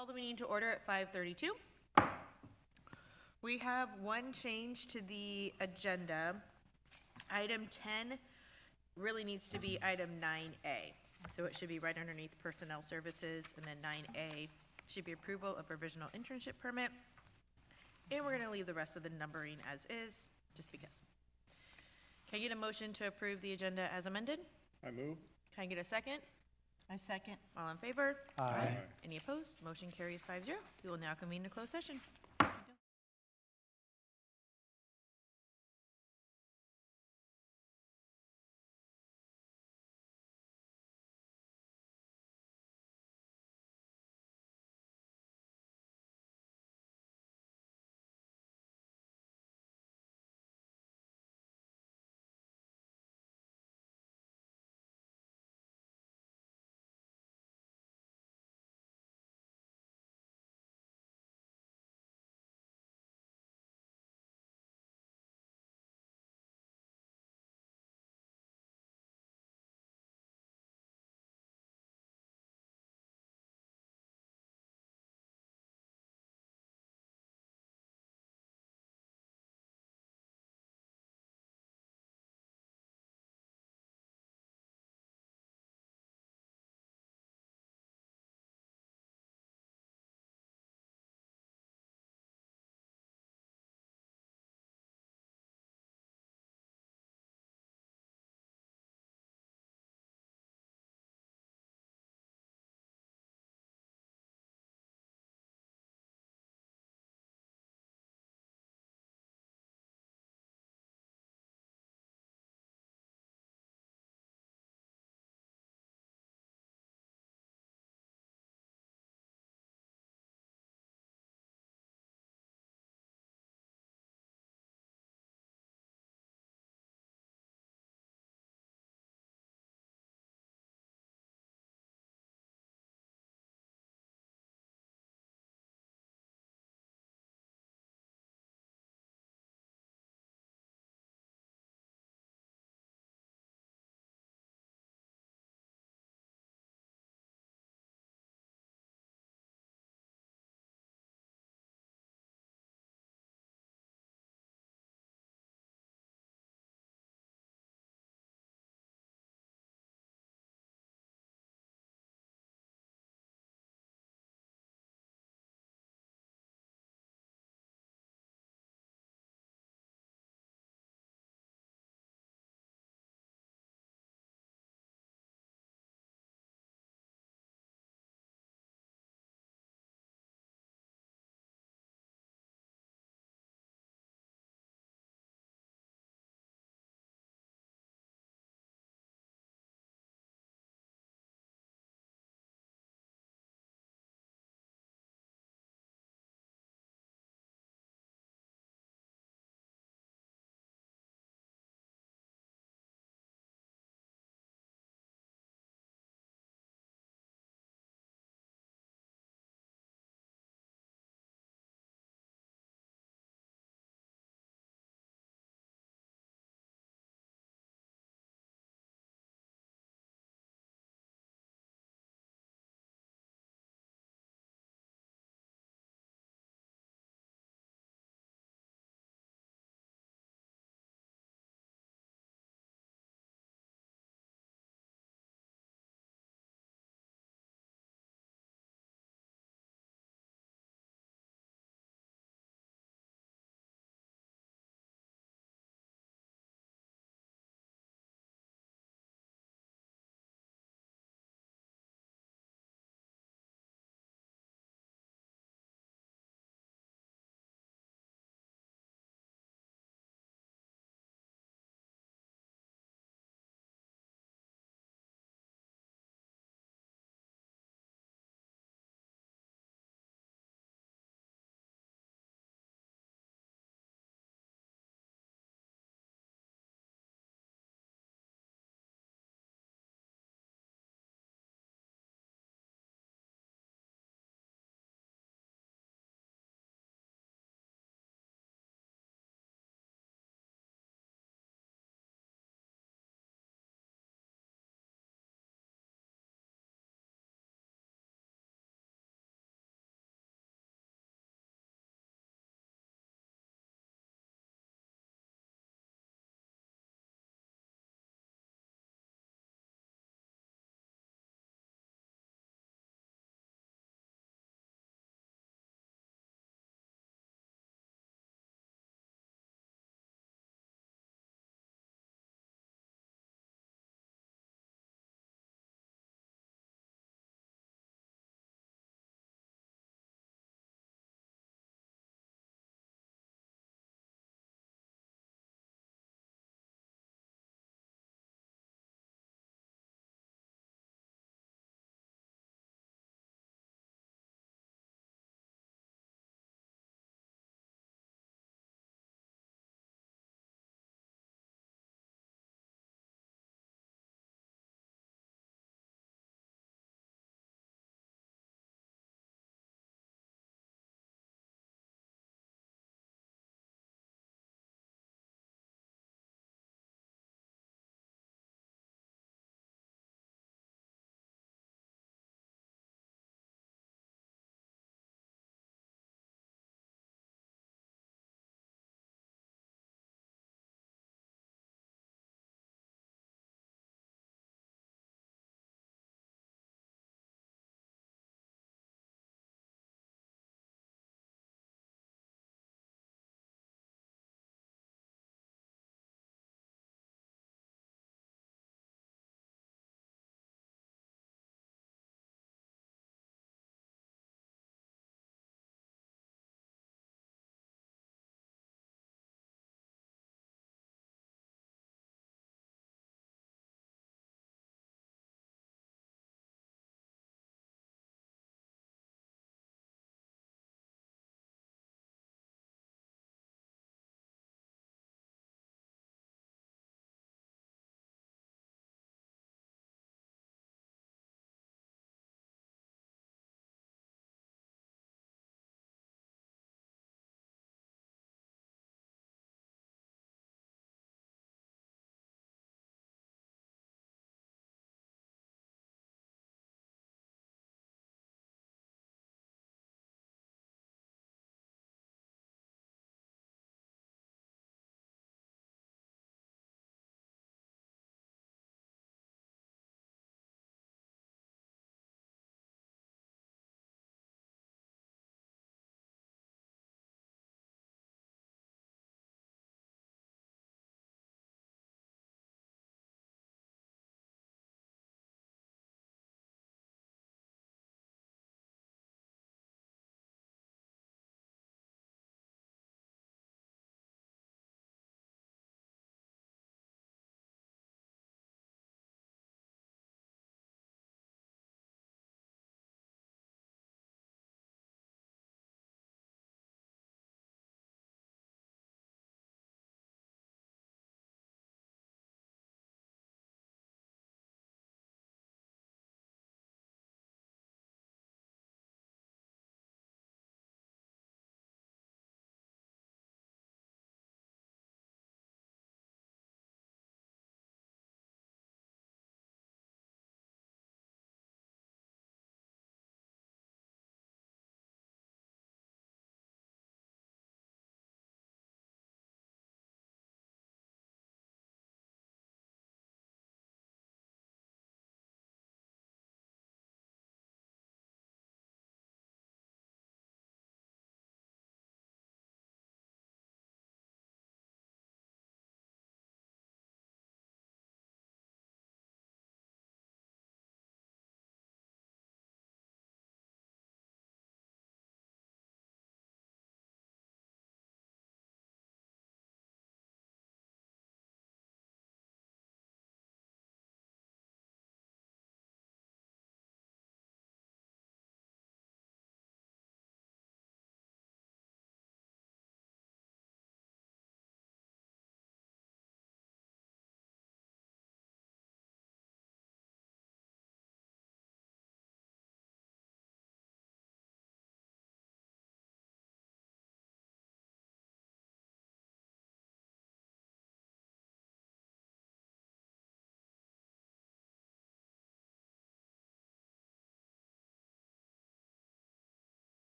Call the meeting to order at 5:32. We have one change to the agenda. Item 10 really needs to be item 9A. So it should be right underneath Personnel Services, and then 9A should be approval of provisional internship permit. And we're going to leave the rest of the numbering as is, just because. Can I get a motion to approve the agenda as amended? I move. Can I get a second? I second. All in favor? Aye. Any opposed? Motion carries 5-0. We will now convene to closed session.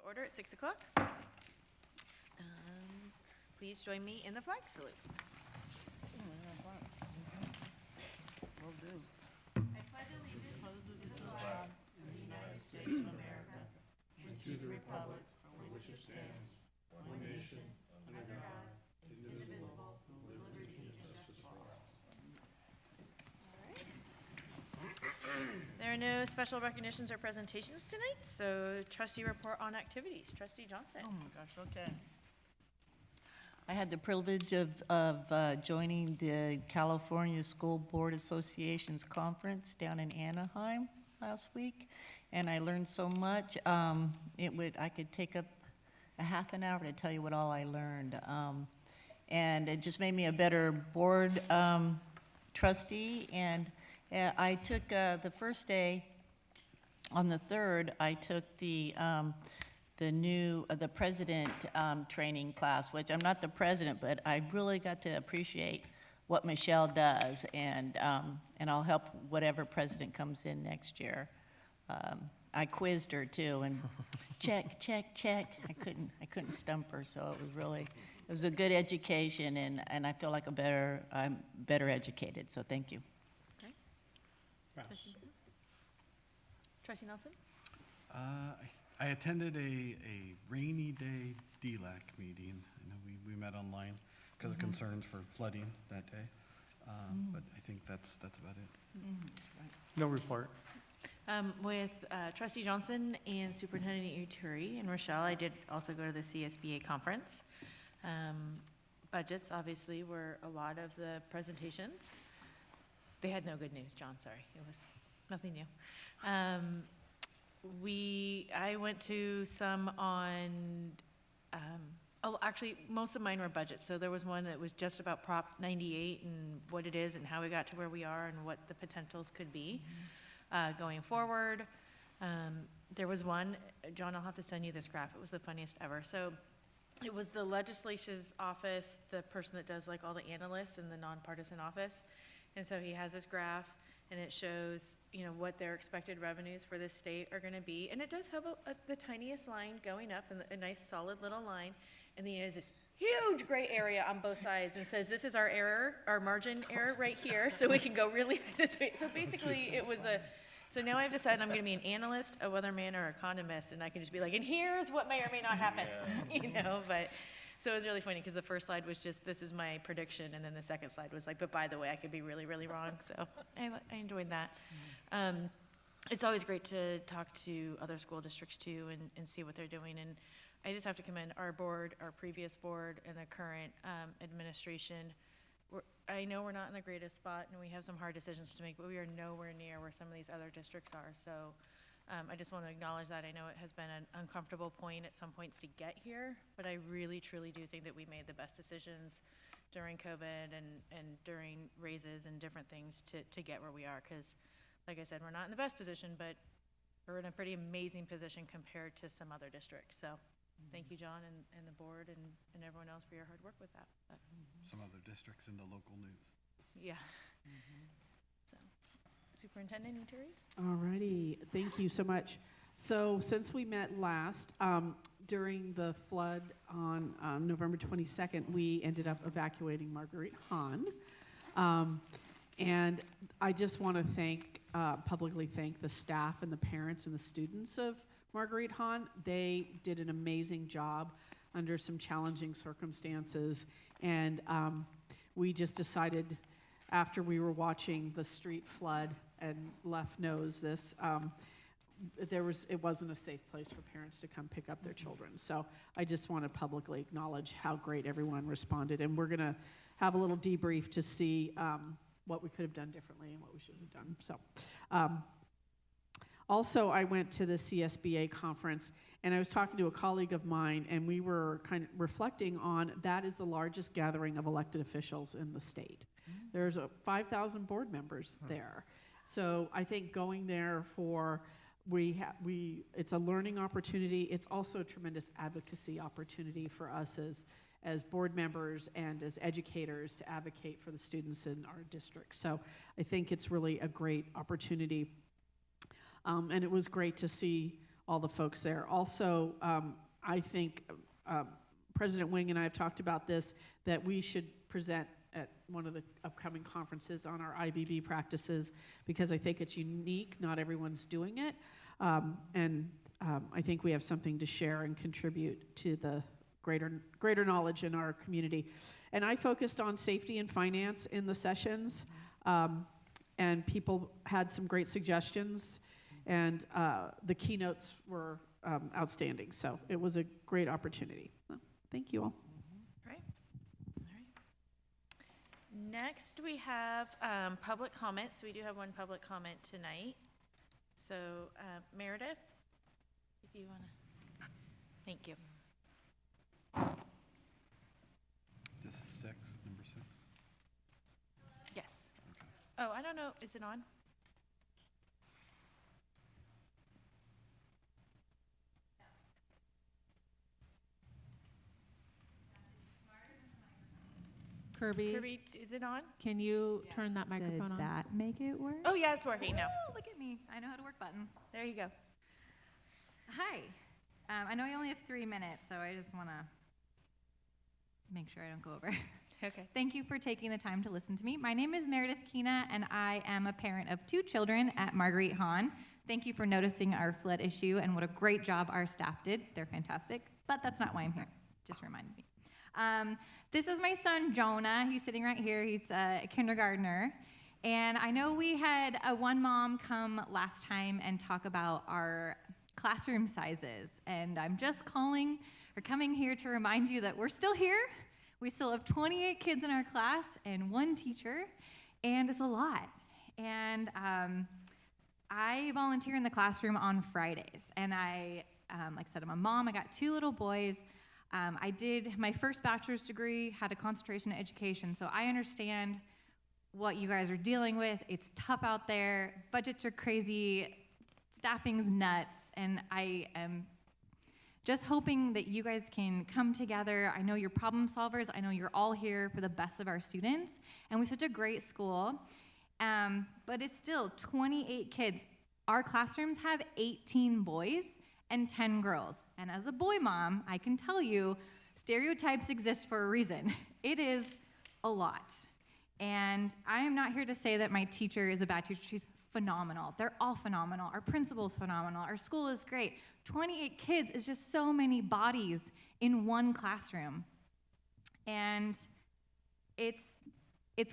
order at 6 o'clock. Please join me in the flag salute. There are no special recognitions or presentations tonight, so trustee report on activities. Trustee Johnson. Oh my gosh, okay. I had the privilege of joining the California School Board Association's conference down in Anaheim last week, and I learned so much. I could take up a half an hour to tell you what all I learned. And it just made me a better board trustee. And I took the first day, on the 3rd, I took the president training class, which I'm not the president, but I really got to appreciate what Michelle does, and I'll help whatever president comes in next year. I quizzed her too, and check, check, check. I couldn't stump her, so it was a good education, and I feel like I'm better educated. So thank you. Okay. Trustee Nelson? I attended a rainy day DLAC meeting. I know we met online because of concerns for flooding that day, but I think that's about it. No report. With Trustee Johnson and Superintendent Uturi and Rochelle, I did also go to the CSBA conference. Budgets, obviously, were a lot of the presentations. They had no good news, John, sorry. It was nothing new. I went to some on, actually, most of mine were budgets. So there was one that was just about Prop 98 and what it is and how we got to where we are and what the potentials could be going forward. There was one, John, I'll have to send you this graph. It was the funniest ever. So it was the legislature's office, the person that does like all the analysts in the nonpartisan office. And so he has this graph, and it shows, what their expected revenues for this state are going to be. And it does have the tiniest line going up, and a nice solid little line. And then it has this huge gray area on both sides and says, this is our error, our margin error right here, so we can go really this way. So basically, it was so now I've decided I'm going to be an analyst, a weatherman, or economist, and I can just be like, and here's what may or may not happen, but... So it was really funny because the first slide was just, this is my prediction, and then the second slide was like, but by the way, I could be really, really wrong. So I enjoyed that. It's always great to talk to other school districts too and see what they're doing. And I just have to commend our board, our previous board, and the current administration. I know we're not in the greatest spot, and we have some hard decisions to make, but we are nowhere near where some of these other districts are. So I just want to acknowledge that. I know it has been an uncomfortable point at some points to get here, but I really, truly do think that we made the best decisions during COVID and during raises and different things to get where we are. Because, like I said, we're not in the best position, but we're in a pretty amazing position compared to some other districts. So thank you, John, and the board and everyone else for your hard work with that. But, Some other districts in the local news. yeah. So, Superintendent Uturi? All righty, thank you so much. So since we met last, during the flood on November 22nd, we ended up evacuating Marguerite Hahn. And I just want to publicly thank the staff and the parents and the students of Marguerite Hahn. They did an amazing job under some challenging circumstances. And we just decided, after we were watching the street flood, and Left knows this, it wasn't a safe place for parents to come pick up their children. So I just want to publicly acknowledge how great everyone responded. And we're going to have a little debrief to see what we could have done differently and what we should have done. So also, I went to the CSBA conference, and I was talking to a colleague of mine, and we were kind of reflecting on that is the largest gathering of elected officials in the state. There's 5,000 board members there. So I think going there it's a learning opportunity. It's also a tremendous advocacy opportunity for us as board members and as educators to advocate for the students in our district. So I think it's really a great opportunity. And it was great to see all the folks there. Also, I think President Wing and I have talked about this, that we should present at one of the upcoming conferences on our IBB practices, because I think it's unique. Not everyone's doing it. I think we have something to share and contribute to the greater knowledge in our community. And I focused on safety and finance in the sessions, and people had some great suggestions, and the keynotes were outstanding. So it was a great opportunity. Thank you all. Right. All right. Next, we have public comments. We do have one public comment tonight. So Meredith, if you want to. Thank you. This is number 6. Yes. Oh, I don't know. Is it on? Kirby, is it on? can you turn that microphone on? Did that make it work? Oh, yeah, it's working now. Oh, look at me. I know how to work buttons. There you go. Hi. I know you only have 3 minutes, so I just want to make sure I don't go over. Okay. Thank you for taking the time to listen to me. My name is Meredith Kina, and I am a parent of 2 children at Marguerite Hahn. Thank you for noticing our flood issue and what a great job our staff did. They're fantastic, but that's not why I'm here. Just reminded me. This is my son, Jonah. He's sitting right here. He's a kindergartner. And I know we had one mom come last time and talk about our classroom sizes. And I'm just coming here to remind you that we're still here. We still have 28 kids in our class and 1 teacher, and it's a lot. And I volunteer in the classroom on Fridays. And like I said, I'm a mom. I got 2 little boys. I did my first bachelor's degree, had a concentration in education, so I understand what you guys are dealing with. It's tough out there. Budgets are crazy. Staffing's nuts. And I am just hoping that you guys can come together. I know you're problem solvers. I know you're all here for the best of our students. And we have such a great school. But it's still 28 kids. Our classrooms have 18 boys and 10 girls. And as a boy mom, I can tell you, stereotypes exist for a reason. It is a lot. And I am not here to say that my teacher is a bad teacher. She's phenomenal. They're all phenomenal. Our principal's phenomenal. Our school is great. 28 kids is just so many bodies in one classroom. And it's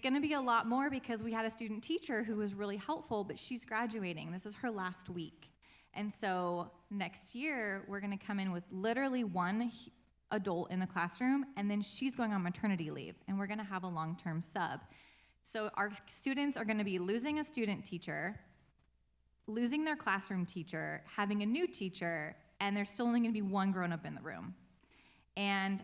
going to be a lot more because we had a student teacher who was really helpful, but she's graduating. This is her last week. And so next year, we're going to come in with literally 1 adult in the classroom, and then she's going on maternity leave, and we're going to have a long-term sub. So our students are going to be losing a student teacher, losing their classroom teacher, having a new teacher, and there's still only going to be 1 grown-up in the room. And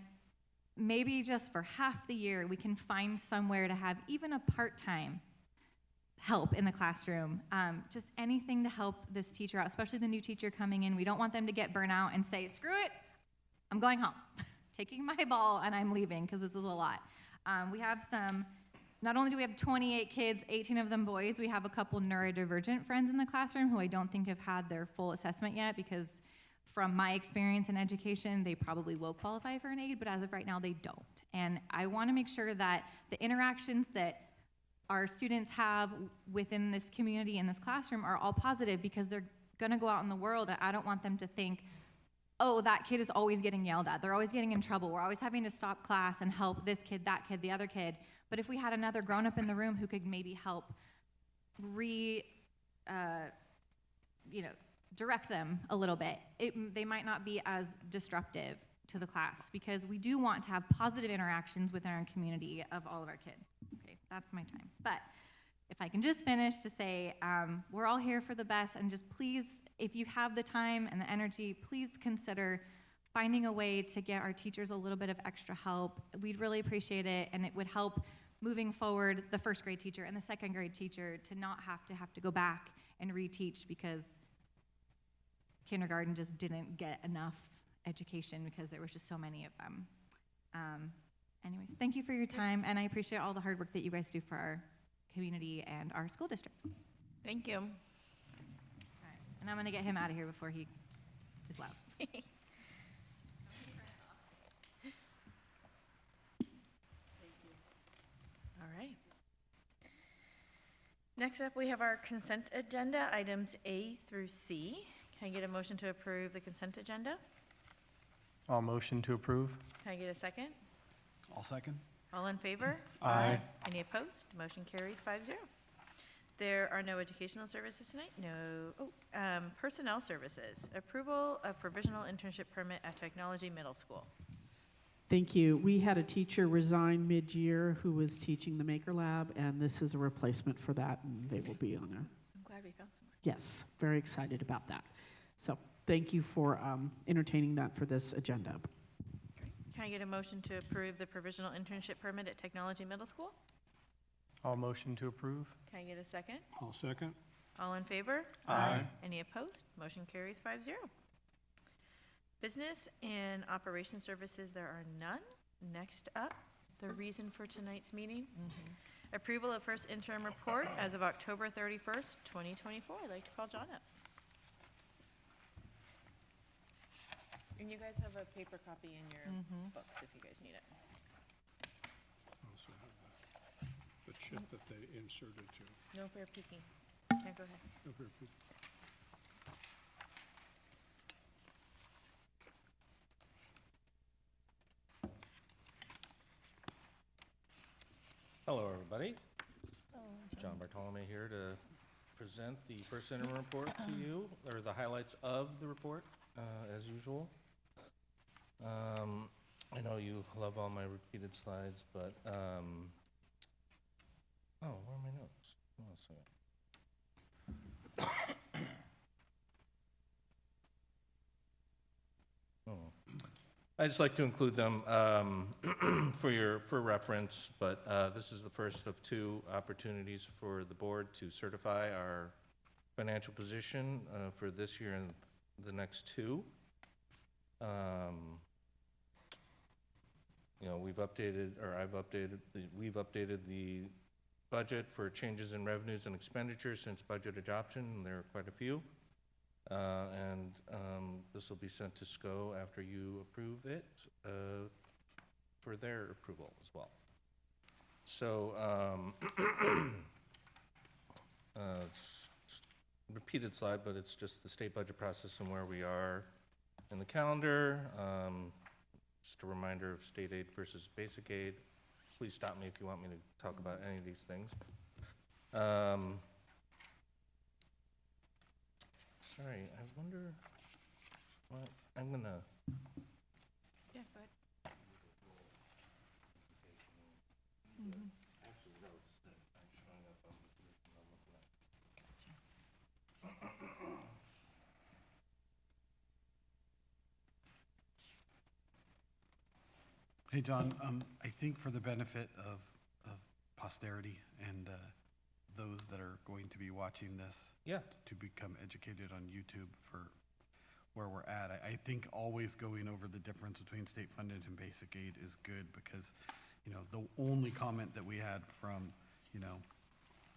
maybe just for half the year, we can find somewhere to have even a part-time help in the classroom, just anything to help this teacher out, especially the new teacher coming in. We don't want them to get burnout and say, screw it, I'm going home, taking my ball and I'm leaving, because this is a lot. We have not only do we have 28 kids, 18 of them boys, we have a couple neurodivergent friends in the classroom who I don't think have had their full assessment yet, because from my experience in education, they probably will qualify for an aid, but as of right now, they don't. And I want to make sure that the interactions that our students have within this community in this classroom are all positive, because they're going to go out in the world, and I don't want them to think, oh, that kid is always getting yelled at. They're always getting in trouble. We're always having to stop class and help this kid, that kid, the other kid. But if we had another grown-up in the room who could maybe help direct them a little bit, they might not be as disruptive to the class, because we do want to have positive interactions within our community of all of our kids. Okay, that's my time. But if I can just finish to say, we're all here for the best, and just please, if you have the time and the energy, please consider finding a way to get our teachers a little bit of extra help. We'd really appreciate it, and it would help moving forward the first grade teacher and the second grade teacher to not have to go back and reteach, because kindergarten just didn't get enough education because there was just so many of them. Anyways, thank you for your time, and I appreciate all the hard work that you guys do for our community and our school district. Thank you. All right. And I'm going to get him out of here before he is loud. All right. Next up, we have our consent agenda, items A through C. Can I get a motion to approve the consent agenda? All motion to approve? Can I get a second? All second? All in favor? Aye. Any opposed? Motion carries 5-0. There are no educational services tonight, personnel services. Approval of provisional internship permit at Technology Middle School. Thank you. We had a teacher resign mid-year who was teaching the Maker Lab, and this is a replacement for that, and they will be on a, I'm glad we found someone. yes, very excited about that. So thank you for entertaining that for this agenda. Can I get a motion to approve the provisional internship permit at Technology Middle School? All motion to approve? Can I get a second? All second. All in favor? Aye. Any opposed? Motion carries 5-0. Business and operation services, there are none. Next up, the reason for tonight's meeting. Approval of first interim report as of October 31st, 2024. I'd like to call John up. And you guys have a paper copy in your books if you guys need it. Also have the chip that they inserted to. No fair peeking. Can't go ahead. Over here, please. Hello, everybody. John Bartolome here to present the first interim report to you, or the highlights of the report, as usual. I know you love all my repeated slides, but, where are my notes? Hold on a second. I just like to include them for reference, but this is the first of two opportunities for the board to certify our financial position for this year and the next two. We've updated the budget for changes in revenues and expenditures since budget adoption, and there are quite a few. This will be sent to SCO after you approve it for their approval as well. So, repeated slide, but it's just the state budget process and where we are in the calendar. Just a reminder of state aid versus basic aid. Please stop me if you want me to talk about any of these things. Sorry, I wonder what I'm gonna. Yeah, go ahead. Hey, John, I think for the benefit of posterity and those that are going to be watching this, Yeah. to become educated on YouTube for where we're at, I think always going over the difference between state funded and basic aid is good because, the only comment that we had from,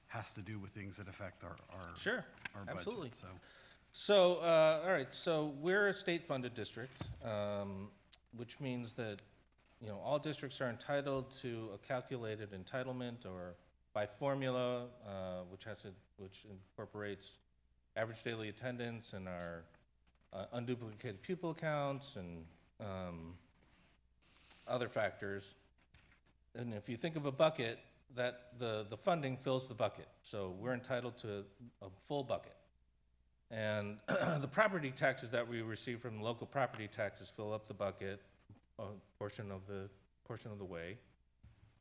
has to do with things that affect our Sure, our budget. absolutely. So, So, all right, so we're a state-funded district, which means that, all districts are entitled to a calculated entitlement or by formula, which incorporates average daily attendance and our unduplicated pupil counts and other factors. And if you think of a bucket, that the funding fills the bucket. So we're entitled to a full bucket. And the property taxes that we receive from local property taxes fill up the bucket, a portion of the way.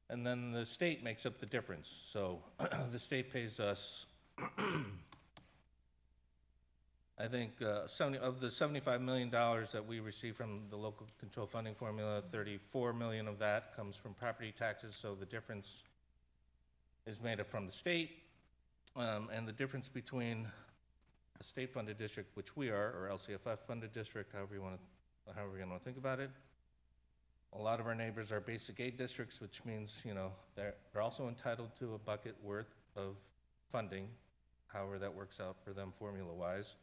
And then the state makes up the difference. So the state pays us, I think, of the $75 million that we receive from the local control funding formula, 34 million of that comes from property taxes. So the difference is made up from the state. And the difference between a state-funded district, which we are, or LCFF-funded district, however you want to think about it. A lot of our neighbors are basic aid districts, which means, they're also entitled to a bucket worth of funding, however that works out for them formula-wise.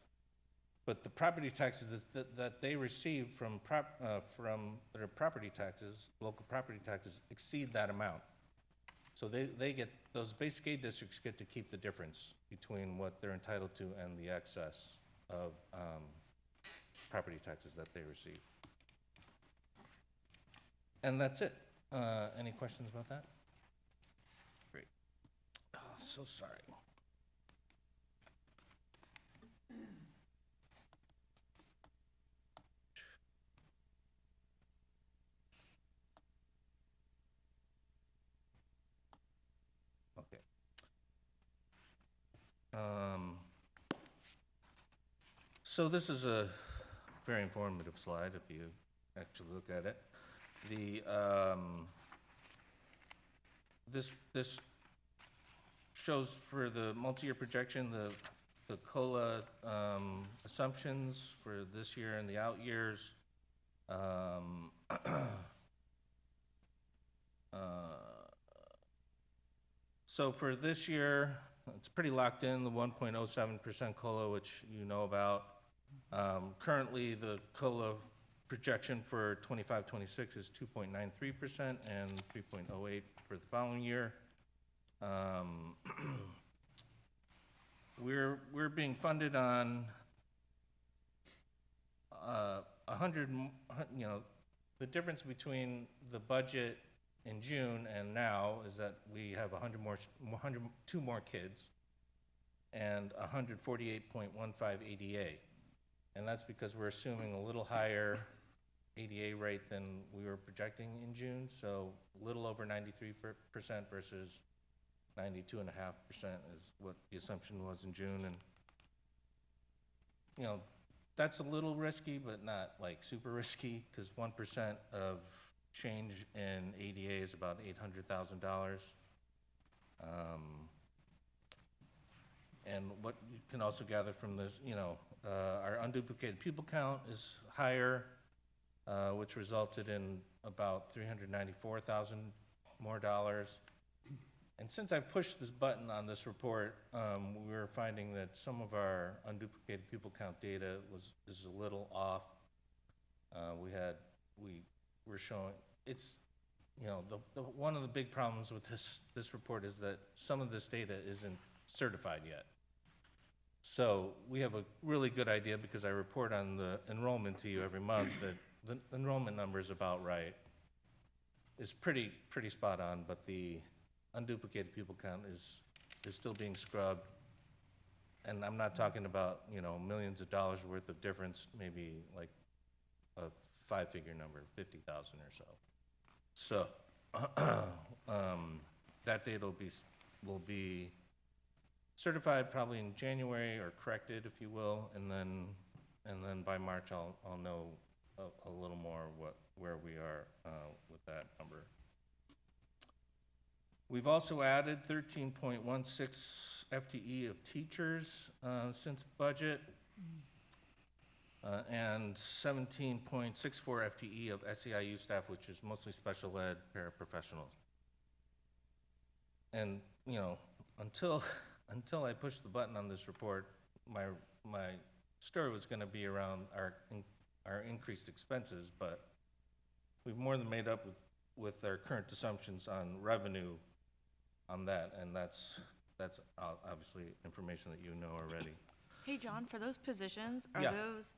But the property taxes that they receive from their property taxes, local property taxes, exceed that amount. So they get, those basic aid districts get to keep the difference between what they're entitled to and the excess of property taxes that they receive. And that's it. Any questions about that? Great. Oh, so sorry. Okay. So this is a very informative slide if you actually look at it. The, this shows for the multi-year projection, the COLA, assumptions for this year and the out years. So for this year, it's pretty locked in, the 1.07% COLA, which you know about. Currently, the COLA projection for 25-26 is 2.93% and 3.08 for the following year. We're being funded on 100, you know, the difference between the budget in June and now is that we have 102 more kids and 148.15 ADA. And that's because we're assuming a little higher ADA rate than we were projecting in June, so a little over 93% versus 92.5% is what the assumption was in June. And, you know, that's a little risky, but not like super risky, because 1% of change in ADA is about $800,000. And what you can also gather from this, you know, our unduplicated pupil count is higher, which resulted in about $394,000 more dollars. And since I've pushed this button on this report, we were finding that some of our unduplicated pupil count data is a little off. We're showing, it's, you know, one of the big problems with this report is that some of this data isn't certified yet. So we have a really good idea, because I report on the enrollment to you every month, that the enrollment number is about right. It's pretty spot on, but the unduplicated pupil count is still being scrubbed. And I'm not talking about, you know, millions of dollars worth of difference, maybe like a 5-figure number, 50,000 or so. So that data will be certified probably in January, or corrected, if you will, and then by March I'll know a little more where we are with that number. We've also added 13.16 FTE of teachers since budget, and 17.64 FTE of SEIU staff, which is mostly special ed paraprofessionals. And, you know, until I pushed the button on this report, my story was going to be around our increased expenses, but we've more than made up with our current assumptions on revenue on that, and that's obviously information that you know already. Hey, John, for those positions, are Yeah. those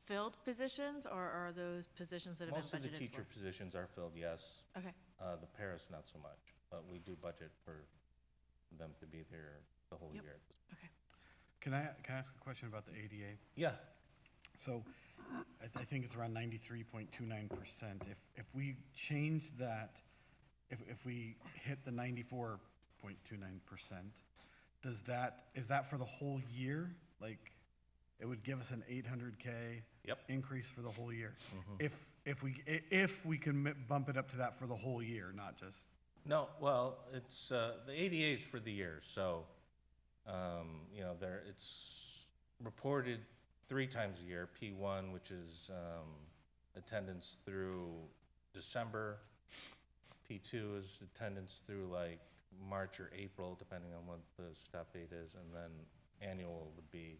filled positions, or are those positions that have been budgeted Most for? of the teacher positions are filled, yes. Okay. The paras, not so much, but we do budget for them to be there the whole Yep. year. Can I ask a question about the ADA? Yeah, So I think it's around 93.29%. If we change that, if we hit the 94.29%, is that for the whole year? Like, it would give us an 800K Yep. increase for the whole year? If we can bump it up to that for the whole year, not just, no, well, it's, the ADA is for the year, so, you know, it's reported 3 times a year. P1, which is attendance through December. P2 is attendance through like March or April, depending on what the stop date is, and then annual would be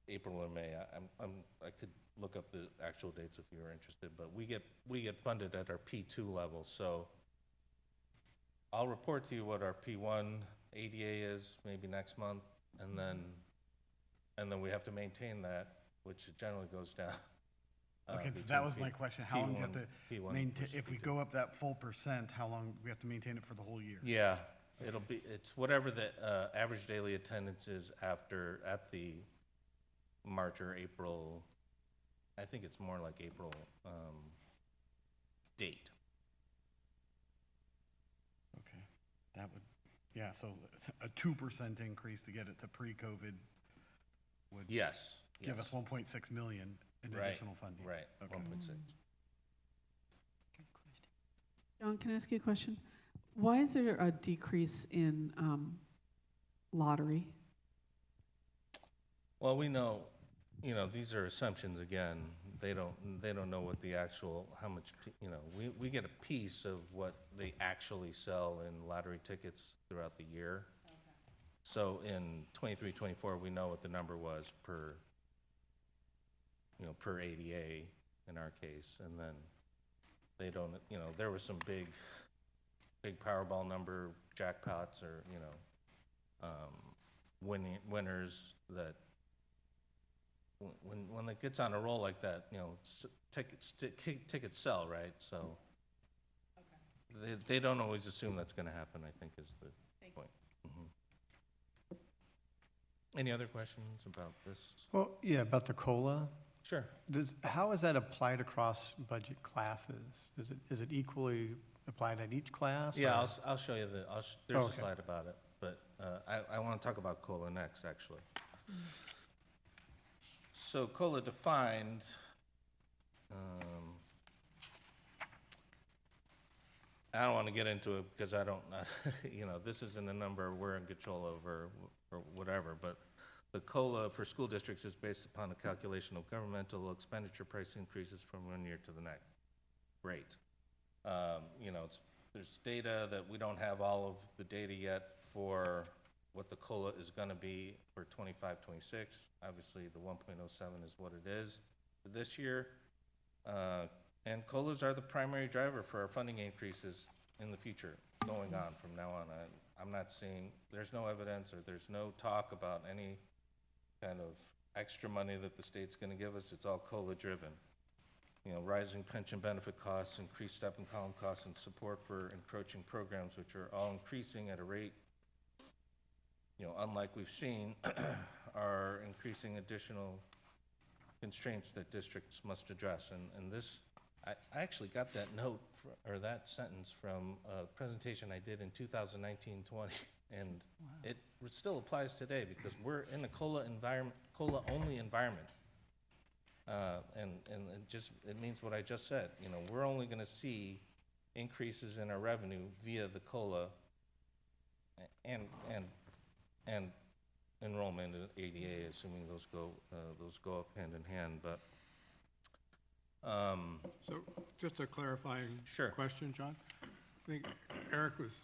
April or May. I could look up the actual dates if you were interested, but we get funded at our P2 level, so I'll report to you what our P1 ADA is maybe next month, and then we have to maintain that, which generally goes down. Okay, so between that was my question. How long do you have to P1 maintain, versus if we P2. go up that full percent, how long we have to maintain it for the whole year? Yeah, it's whatever the average daily attendance is at the March or April, I think it's more like April date. Okay, that would, yeah, so a 2% increase to get it to pre-COVID would Yes. give yes. us 1.6 million in Right, additional funding. Right, Okay. 1.6. John, can I ask you a question? Why is there a decrease in lottery? Well, we know, these are assumptions again. They don't know what the actual, how much, we get a piece of what they actually sell in lottery tickets throughout the year. So in 23, 24, we know what the number was per ADA in our case, and then they don't, there was some big Powerball number jackpots or, winners that when it gets on a roll like that, tickets sell, right? So they don't always assume that's gonna happen, I think is the point. Mhm. Any other questions about this? Well, yeah, about the COLA. Sure. How is that applied across budget classes? Is it equally applied at each class? Yeah, or- I'll show you there's a Okay. slide about it, but I want to talk about COLA next, actually. So COLA defined, I don't want to get into it because I don't, this isn't a number we're in control over or whatever, but the COLA for school districts is based upon a calculation of governmental expenditure price increases from one year to the next. Great. There's data that we don't have all of the data yet for what the COLA is gonna be for 25, 26. Obviously, the 1.07 is what it is for this year. And COLAs are the primary driver for our funding increases in the future, going on from now on. I'm not seeing, there's no evidence or there's no talk about any kind of extra money that the state's gonna give us. It's all COLA driven. Rising pension benefit costs, increased step and column costs, and support for encroaching programs, which are all increasing at a rate, unlike we've seen, are increasing additional constraints that districts must address. And this, I actually got that note, or that sentence from a presentation I did in 2019-20, and it still applies today because we're in a COLA-only environment. And it means what I just said. We're only gonna see increases in our revenue via the COLA and enrollment in ADA, assuming those go up hand in hand, but, So just a clarifying Sure. question, John. I think Eric was,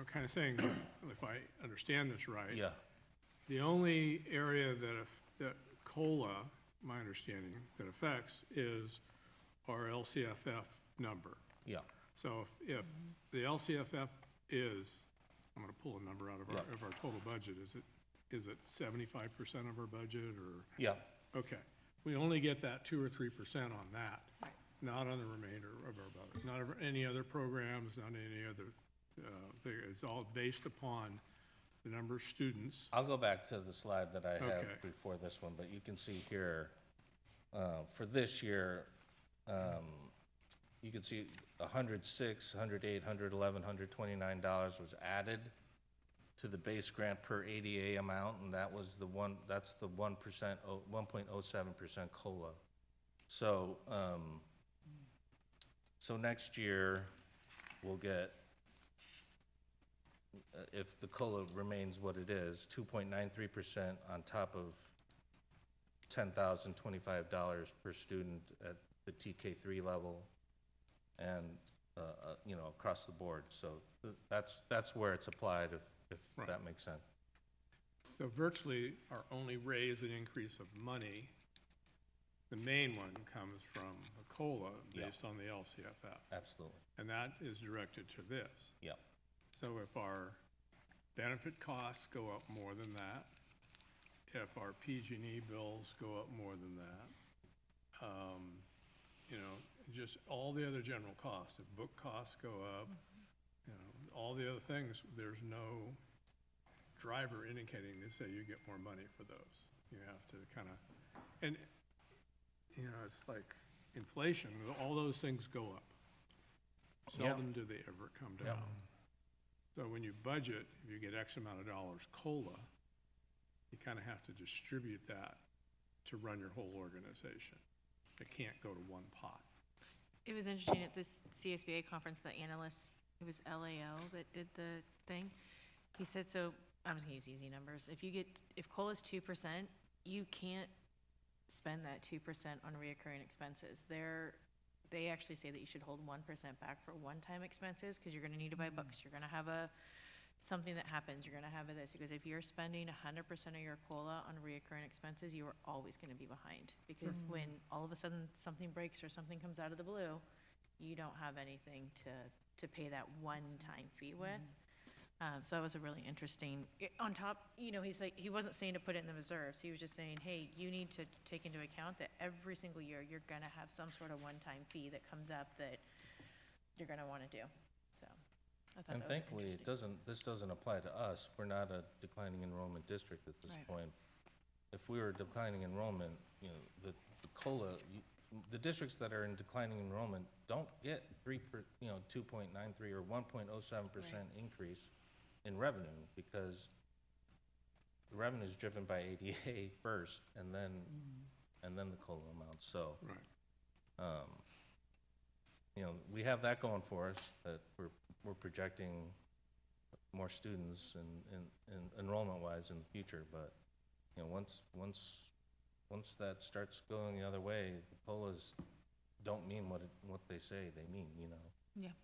kind of saying, if I understand this right. yeah, The only area that COLA, my understanding, that affects is our LCFF number. yeah, So if the LCFF is, I'm gonna pull a number out of Yeah. our total budget, is it 75% of our budget or? yeah, Okay, we only get that 2 or 3% on that, not on the remainder of our budget, not of any other programs, not any other, thing. It's all based upon the number of students. I'll go back to the slide that I Okay. have before this one, but you can see here, for this year, you can see $106, $108, $111, $129 was added to the base grant per ADA amount, and that's the 1%, 1.07% COLA. So, so next year, we'll get, if the COLA remains what it is, 2.93% on top of $10,025 per student at the TK3 level, and across the board. So that's where it's applied, if Right. that makes sense. So virtually our only raise and increase of money, the main one comes from a COLA Yeah. based on the LCFF. Absolutely, And that is directed to this. yeah. So if our benefit costs go up more than that, if our PG&E bills go up more than that, you know, just all the other general costs, if book costs go up, you know, all the other things, there's no driver indicating to say you get more money for those. You have to kind of, and, you know, it's like inflation, all those things go up. Yeah. Seldom do they ever come Yeah. down. So when you budget, if you get X amount of dollars COLA, you kind of have to distribute that to run your whole organization. It can't go to one pot. It was interesting at this CSBA conference, the analyst, it was LAO that did the thing. He said, so, I'm just gonna use easy numbers. If COLA's 2%, you can't spend that 2% on reoccurring expenses. They actually say that you should hold 1% back for one-time expenses, because you're gonna need to buy books, you're gonna have something that happens, you're gonna have this, because if you're spending 100% of your COLA on reoccurring expenses, you are always gonna be behind. Because when all of a sudden something breaks or something comes out of the blue, you don't have anything to pay that one-time fee with. So that was a really interesting, on top, you know, he's like, he wasn't saying to put it in the reserves, he was just saying, hey, you need to take into account that every single year, you're gonna have some sort of one-time fee that comes up that you're gonna wanna do, so. I thought And that was thankfully, interesting. this doesn't apply to us. We're not a declining enrollment district at this Right. point. If we were declining enrollment, you know, the COLA, the districts that are in declining enrollment don't get 2.93 or 1.07% increase in revenue, because the revenue is driven by ADA first, and then the COLA amount. So, Right. you know, we have that going for us, that we're projecting more students in enrollment-wise in the future, but, you know, once that starts going the other way, the COLAs don't mean what they say they mean, you know? Yeah.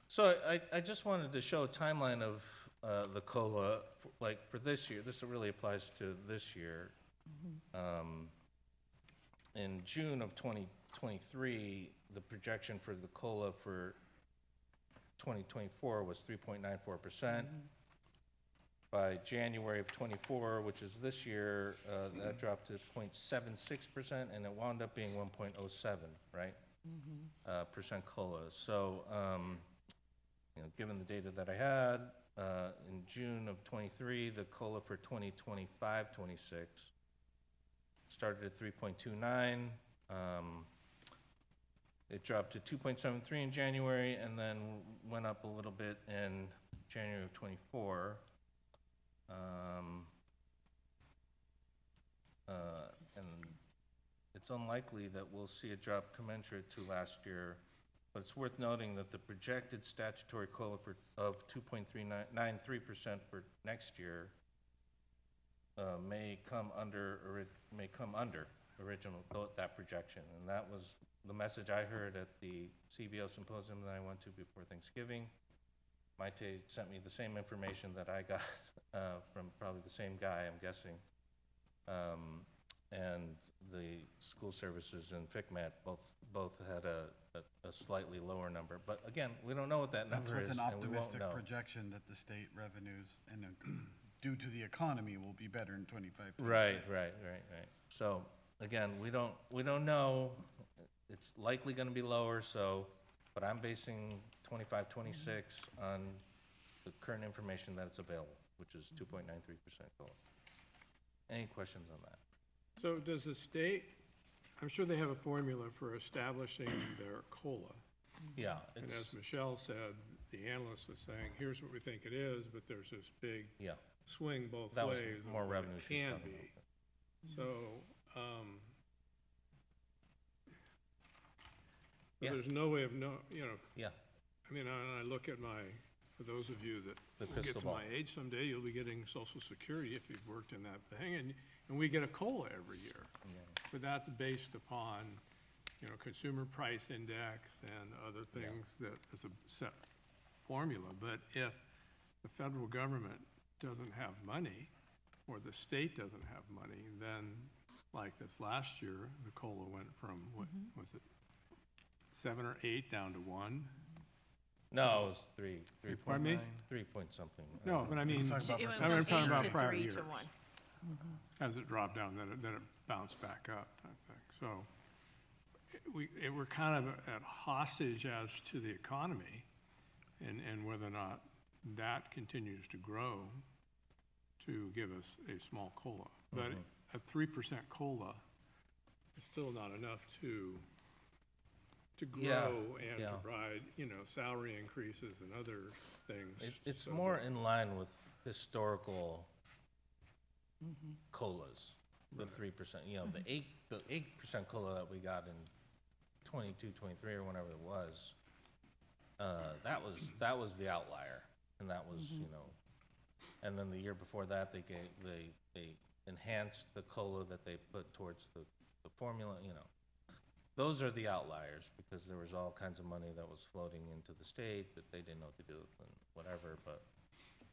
So I just wanted to show a timeline of the COLA, like for this year. This really applies to this year. In June of 2023, the projection for the COLA for 2024 was 3.94%. By January of '24, which is this year, that dropped to 0.76%, and it wound up being 1.07, right? Percent COLA. So, you know, given the data that I had, in June of '23, the COLA for 2025-26 started at 3.29. It dropped to 2.73 in January, and then went up a little bit in January of '24. And it's unlikely that we'll see a drop commensurate to last year, but it's worth noting that the projected statutory COLA of 2.93% for next year may come under original, that projection. And that was the message I heard at the CBO symposium that I went to before Thanksgiving. Maite sent me the same information that I got from probably the same guy, I'm guessing. And the school services and FCMAT both had a slightly lower number. But again, we don't know what that That's number with is, an and we won't optimistic know. projection that the state revenues and due to the economy will be better in 25, 26. Right. So again, we don't know. It's likely going to be lower. So, but I'm basing 25, 26 on the current information that's available, which is 2.93% COLA. Any questions on that? So does the state, I'm sure they have a formula for establishing their COLA. Yeah, And it's, as Michelle said, the analyst was saying, here's what we think it is, but there's this big yeah, swing both that was ways. of more what revenue it she was can talking be. about. So, but Yeah. there's no way of Yeah, I mean, I look at for those of you that The will get crystal to ball. my age someday, you'll be getting Social Security if you've worked in that thing, and we get a COLA every year. yeah. But that's based upon, consumer price index and other things that is a set formula. But if the federal government doesn't have money, or the state doesn't have money, then, like this last year, the COLA went from, what was it, 7 or 8 down to 1? No, it was 3 Pardon me? 3 point something. No, but I mean, It went I'm from talking 8 about to prior 3 years. to 1. As it dropped down, then it bounced back up, type thing. So we're kind of at hostage as to the economy and whether or not that continues to grow to give us a small COLA. But a 3% COLA is still not enough to Yeah, grow and yeah. to provide, salary increases and other things. It's So more in line with historical COLAs, the 3%, the 8% COLA that we got in 22, 23, or whenever it was, that was the outlier, and that was, and then the year before that, they enhanced the COLA that they put towards the formula, Those are the outliers, because there was all kinds of money that was floating into the state that they didn't know what to do with and whatever, but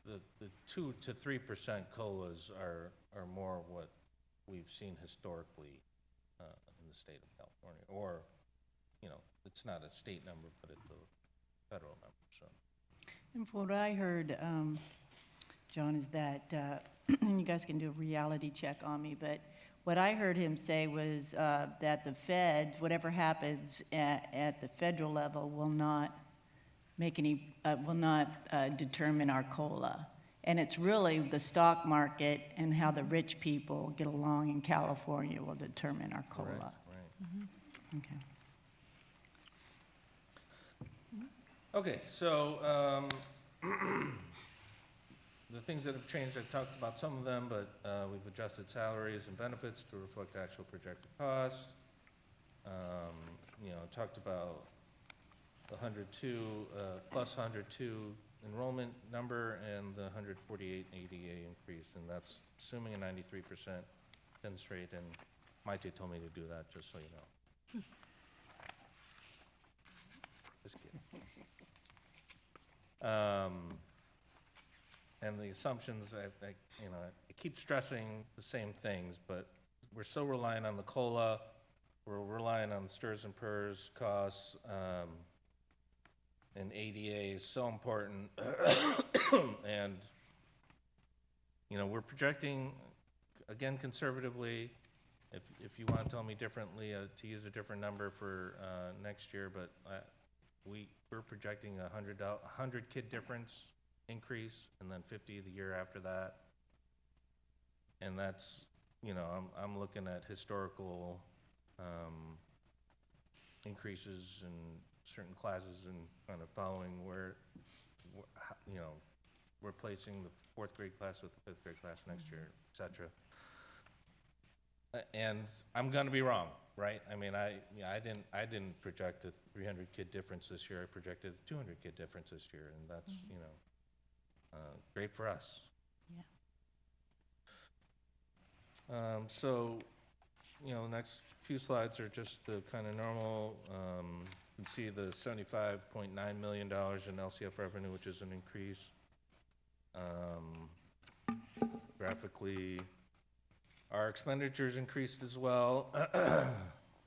the 2 to 3% COLAs are more what we've seen historically in the state of California, or, it's not a state number, but it's a federal number, so. And from what I heard, John, is that, and you guys can do a reality check on me, but what I heard him say was that the feds, whatever happens at the federal level, will not determine our COLA. And it's really the stock market and how the rich people get along in California will determine our COLA. Right. Okay. Okay, so, the things that have changed, I've talked about some of them, but we've adjusted salaries and benefits to reflect actual projected costs. Talked about the 102, plus 102 enrollment number and the 148 ADA increase, and that's assuming a 93% attendance rate, and Maite told me to do that, just so you know. Just kidding. And the assumptions, I keep stressing the same things, but we're so reliant on the COLA, we're relying on STRS and PERS costs, and ADA is so important. And, we're projecting, again, conservatively, if you want to tell me differently, to use a different number for next year, but we're projecting a 100 kid difference increase, and then 50 the year after that. And that's, I'm looking at historical increases in certain classes and kind of following where, replacing the 4th grade class with the 5th grade class next year, et cetera. And I'm gonna be wrong, right? I mean, I didn't project a 300 kid difference this year. I projected a 200 kid difference this year, and that's, great for us. Yeah. So, the next few slides are just the kind of normal, you can see the $75.9 million in LCF revenue, which is an increase. Graphically, our expenditures increased as well,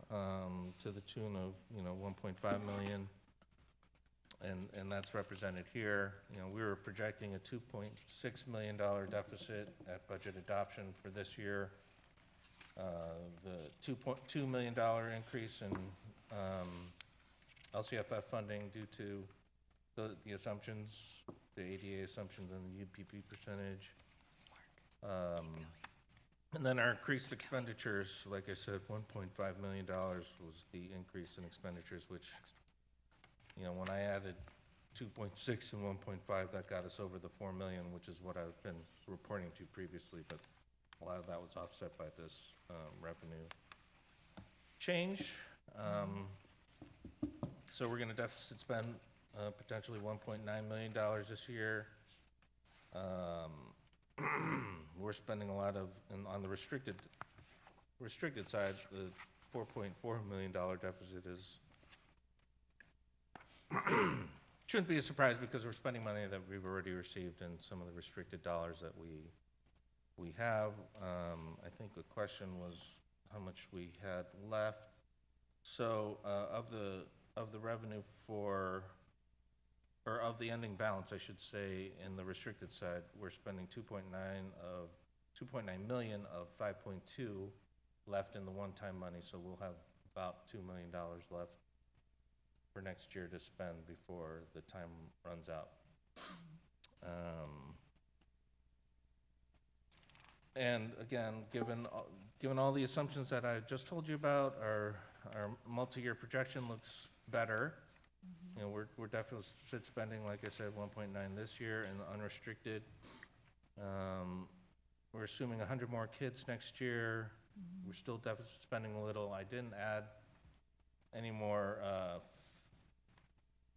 to the tune of, 1.5 million. And that's represented here. We were projecting a $2.6 million deficit at budget adoption for this year. The $2.2 million increase in LCFF funding due to the assumptions, the ADA assumptions and the UPP percentage. And then our increased expenditures, like I said, $1.5 million was the increase in expenditures, which, when I added 2.6 and 1.5, that got us over the 4 million, which is what I've been reporting to previously, but a lot of that was offset by this revenue change. So we're gonna deficit spend potentially $1.9 million this year. We're spending a lot of, and on the restricted side, the $4.4 million deficit is shouldn't be a surprise because we're spending money that we've already received and some of the restricted dollars that we have. I think the question was how much we had left. So, of the revenue for, or of the ending balance, I should say, in the restricted side, we're spending 2.9 million of 5.2 left in the one-time money, so we'll have about $2 million left for next year to spend before the time runs out. And again, given all the assumptions that I just told you about, our multi-year projection looks better. You know, we're deficit spending, like I said, 1.9 this year and unrestricted. We're assuming 100 more kids next year. We're still deficit spending a little. I didn't add any more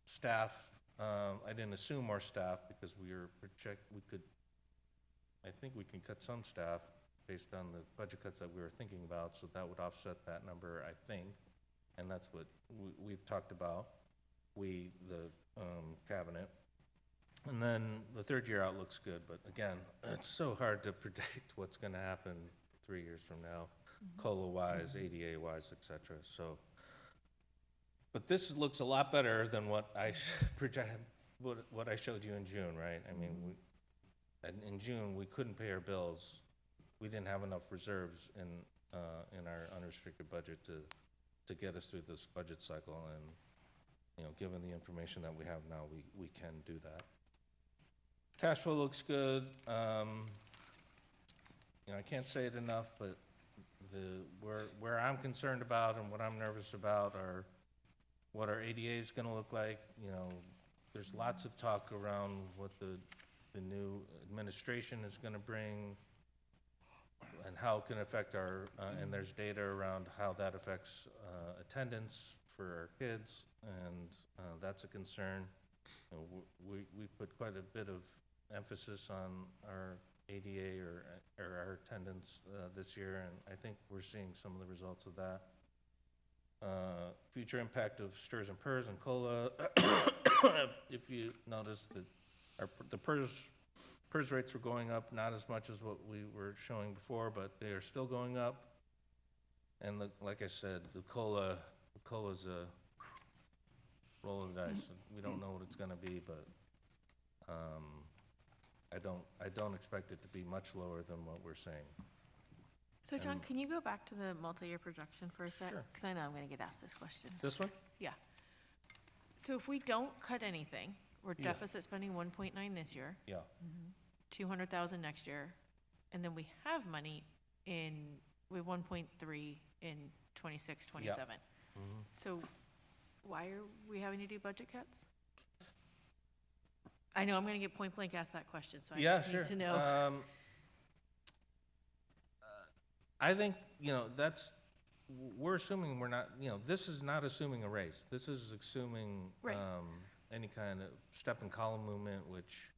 staff. I didn't assume more staff because I think we can cut some staff based on the budget cuts that we were thinking about, so that would offset that number, I think. And that's what we've talked about, the cabinet. And then the third year out looks good, but again, it's so hard to predict what's gonna happen 3 years from now, COLA-wise, ADA-wise, et cetera, so. But this looks a lot better than what I projected, what I showed you in June, right? I mean, in June, we couldn't pay our bills. We didn't have enough reserves in our unrestricted budget to get us through this budget cycle, and, you know, given the information that we have now, we can do that. Cash flow looks good. You know, I can't say it enough, but where I'm concerned about and what I'm nervous about are what our ADA is gonna look like. You know, there's lots of talk around what the new administration is gonna bring and how it can affect our, and there's data around how that affects attendance for our kids, and that's a concern. You know, we put quite a bit of emphasis on our ADA or our attendance this year, and I think we're seeing some of the results of that. Future impact of STRS and PERS and COLA. If you notice that the PERS rates were going up, not as much as what we were showing before, but they are still going up. And like I said, the COLA's a roll of the dice. We don't know what it's gonna be, but I don't expect it to be much lower than what we're saying. So John, can you go back to the multi-year projection for a sec? Sure. Because I know I'm going to get asked this question. This one? Yeah. So if we don't cut anything, we're Yeah. deficit spending 1.9 this year, Yeah. 200,000 next year, and then we have money we have 1.3 in 26, 27. So why are we having to do budget cuts? I know I'm going to get point blank asked that question, so I Yeah, just sure. need to know. I think, you know, we're assuming we're not, you know, this is not assuming a raise. This is assuming Right. any kind of step and column movement, which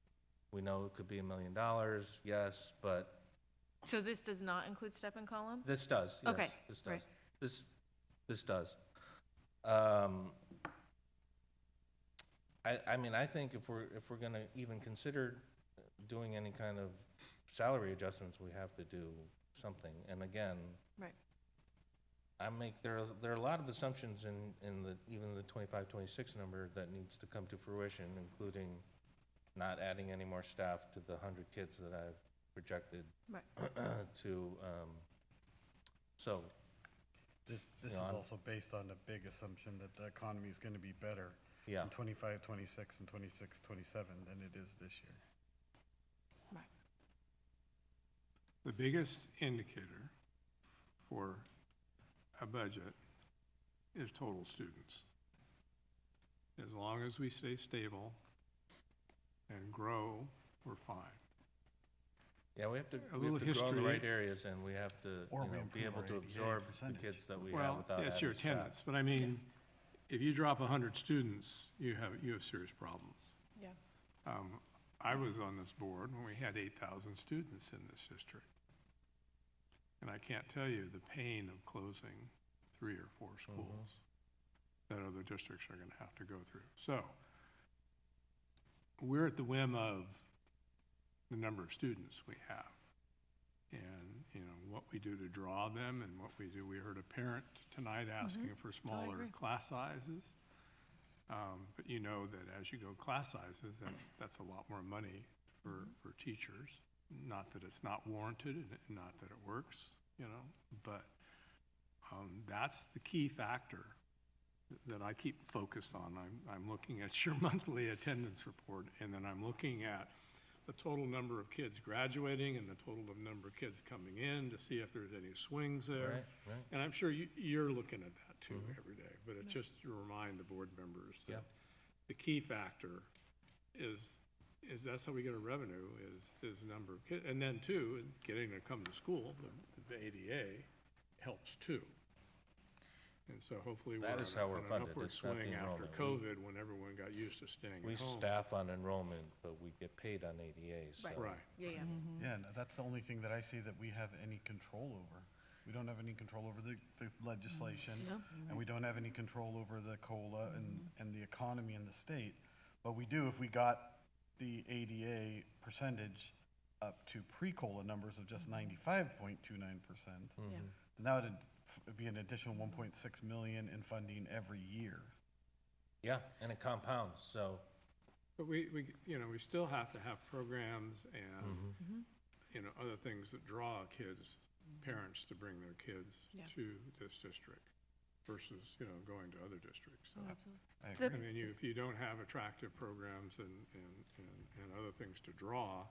we know could be $1 million, yes, but So this does not include step and column? this does, yes. Okay, This right. does. This does. I mean, I think if we're gonna even consider doing any kind of salary adjustments, we have to do something. And again, Right. there are a lot of assumptions in even the 25, 26 number that needs to come to fruition, including not adding any more staff to the 100 kids that I've projected Right. This You is know, also based on the big assumption that the economy is gonna be better yeah. in 25, 26, and 26, 27 than it is this year. The biggest indicator for a budget is total students. As long as we stay stable and grow, we're fine. Yeah, we have to A little grow in the history. right areas, and we have to, Or you we know, be improve able our to ADA absorb the percentage. kids that we have Well, without it's your adding staff. attendance, but I mean, if you drop 100 students, you have serious problems. Yeah. I was on this board when we had 8,000 students in this district. And I can't tell you the pain of closing 3 or 4 schools that other districts are gonna have to go through. So, we're at the whim of the number of students we have. And, you know, what we do to draw them and what we do. We heard a parent tonight asking for smaller agree. class sizes. But you know that as you go class sizes, that's a lot more money for teachers. Not that it's not warranted and not that it works, you know, but that's the key factor that I keep focused on. I'm looking at your monthly attendance report, and then I'm looking at the total number of kids graduating and the total number of kids coming in to see if there's any swings there. Right. And I'm sure you're looking at that too every day, but it's just to remind the board members Yeah. that the key factor is that's how we get a revenue, is the number of kids. And then too, getting to come to school, the ADA helps too. And so hopefully we're That is how we're on an funded. upward It's not the swing after enrollment. COVID, when everyone got used to staying We at home. staff on enrollment, but we get paid on ADAs, so. Right. Right. Yeah, yeah. Yeah, and that's the only thing that I see that we have any control over. We don't have any control over the legislation. No. And we don't have any control over the COLA and the economy in the state. But we do if we got the ADA percentage up to pre-COLA numbers of just 95.29%. Mhm. Yeah. Then that would be an additional 1.6 million in funding every year. Yeah, and it compounds, so. But we, you know, we still have to have programs and, Mm-hmm. you know, other things that draw kids, parents to bring their kids Yeah. to this district versus, you know, going to other districts. So, Absolutely. I The- I mean, if you don't have attractive programs and other things to draw,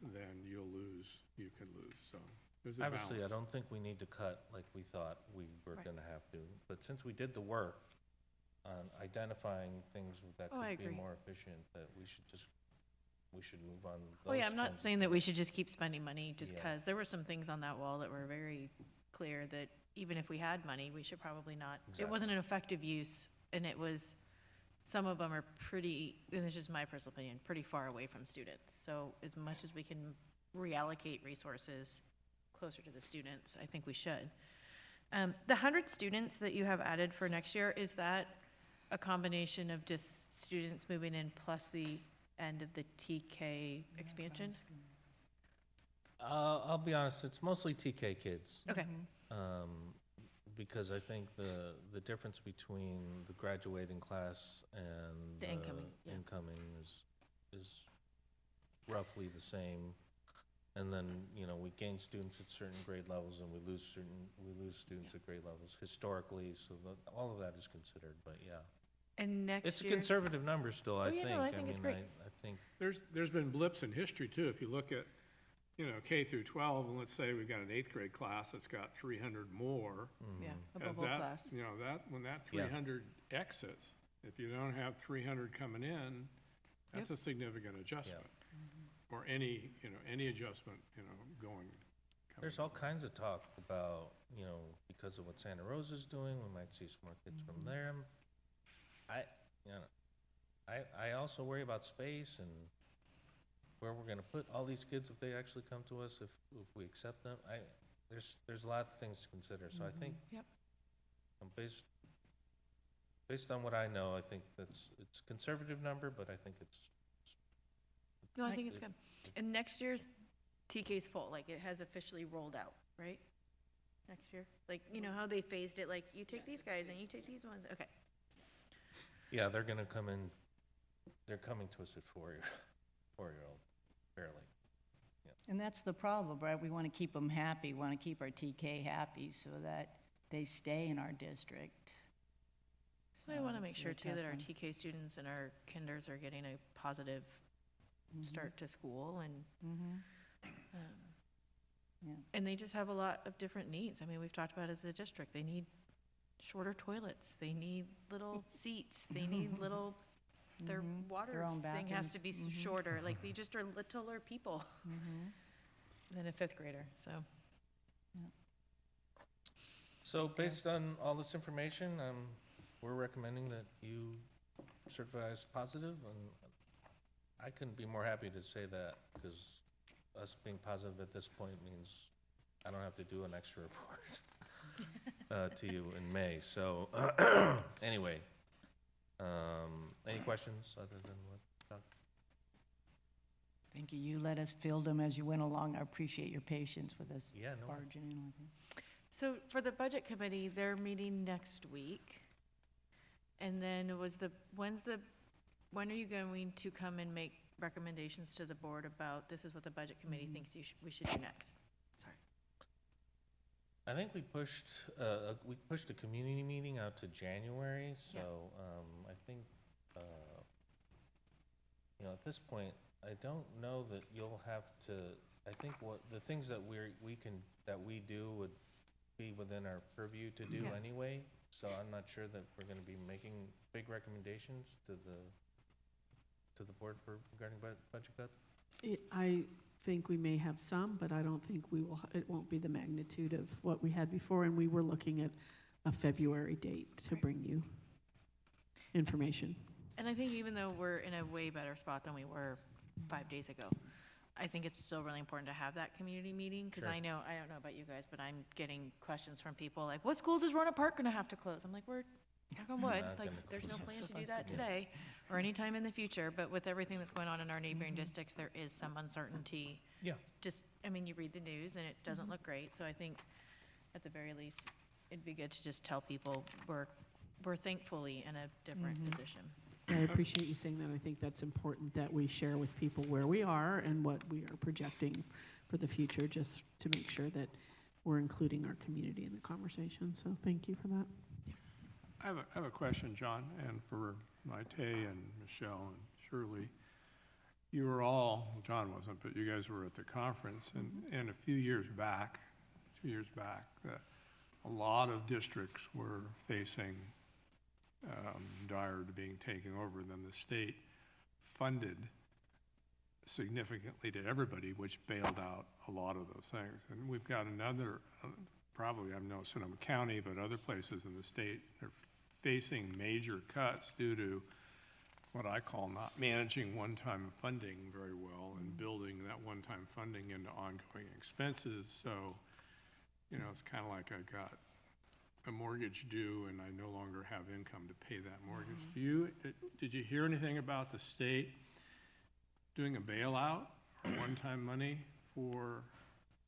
then you can lose, so there's a balance. Obviously, I don't think we need to cut like we thought we were Right. gonna have to, but since we did the work on identifying things that Oh, I could be agree. more efficient, that we should move on those. Oh, yeah, I'm not kinds of- saying that we should just keep spending money just Yeah. because there were some things on that wall that were very clear that even if we had money, we should probably not. It Exactly. wasn't an effective use, and it was, some of them are pretty, and it's just my personal opinion, pretty far away from students. So as much as we can reallocate resources closer to the students, I think we should. The 100 students that you have added for next year, is that a combination of just students moving in plus the end of the TK expansion? I'll be honest, it's mostly TK kids. Okay, Because I think the difference between the graduating class and The incoming, yeah. incoming is roughly the same. And then, you know, we gain students at certain grade levels and we lose students at grade levels historically, so all of that is considered, but yeah. and next It's a year, conservative number still, I Oh, yeah, think. no, I think it's mean, great. I think, There's been blips in history too. If you look at, you know, K through 12, and let's say we've got an eighth grade class that's got 300 more. yeah, As above all that, class. you know, when that Yeah. 300 exits, if you don't have 300 coming in, that's a significant adjustment. Or any, you know, any adjustment, you know, going. there's all kinds of talk about, you know, because of what Santa Rosa's doing, we might see some more kids from there. You know, I also worry about space and where we're gonna put all these kids if they actually come to us, if we accept them. There's a lot of things to consider, so I think. Yep. Based on what I know, I think it's a conservative number, but I think it's. No, I think it's good. And next year's TK's full, like it has officially rolled out, right? Next year, like, you know how they phased it, like you take these guys and you take these ones, okay. Yeah, they're gonna come in, they're coming to us at 4-year-old, barely. And that's the problem, right? We want to keep them happy, want to keep our TK happy so that they stay in our district. So I want to it's make a sure too that our tough one. TK students and our kinders are getting a positive start to school and, Yeah. and they just have a lot of different needs. I mean, we've talked about it as a district, they need shorter toilets, they need little seats, they need little, their water Their own thing has bathrooms. to be shorter, like they just are littler people than a fifth grader, so. So based on all this information, we're recommending that you certify as positive, and I couldn't be more happy to say that, because us being positive at this point means I don't have to do an extra report to you in May, so, anyway. Any questions other than what Doug? Thank you. You let us field them as you went along. I appreciate your patience with us Yeah, no. barging in with it. So for the budget committee, they're meeting next week. And then when are you going to come and make recommendations to the board about this is what the budget committee thinks we should do next? Sorry. I think we pushed a community meeting out to January, so, I think, at this point, I don't know that you'll have to, I think the things that we do would be within our purview to do Yeah. anyway, so I'm not sure that we're gonna be making big recommendations to the board regarding budget cuts. I think we may have some, but I don't think it won't be the magnitude of what we had before, and we were looking at a February date to bring you information. And I think even though we're in a way better spot than we were 5 days ago, I think it's still really important to have that community meeting, because Sure. I don't know about you guys, but I'm getting questions from people like, what schools is Roanoke Park gonna have to close? I'm like, we're, knock on wood, Not like, gonna there's no close. plan to do Suffice that it. today or anytime in the future, but with everything that's going on in our neighboring districts, there is some uncertainty. Yeah. Just, I mean, you read the news and it doesn't look great, so I think at the very least, it'd be good to just tell people we're thankfully in a different position. I appreciate you saying that. I think that's important that we share with people where we are and what we are projecting for the future, just to make sure that we're including our community in the conversation. So thank you for that. I have a question, John, and for Maite and Michelle and Shirley. You were all, John wasn't, but you guys were at the conference, and a few years back, that a lot of districts were facing dire to being taken over. Then the state funded significantly to everybody, which bailed out a lot of those things. And we've got another, probably, I know Sonoma County, but other places in the state are facing major cuts due to what I call not managing one-time funding very well and building that one-time funding into ongoing expenses. So, it's kind of like I got a mortgage due and I no longer have income to pay that mortgage. Did you hear anything about the state doing a bailout or one-time money for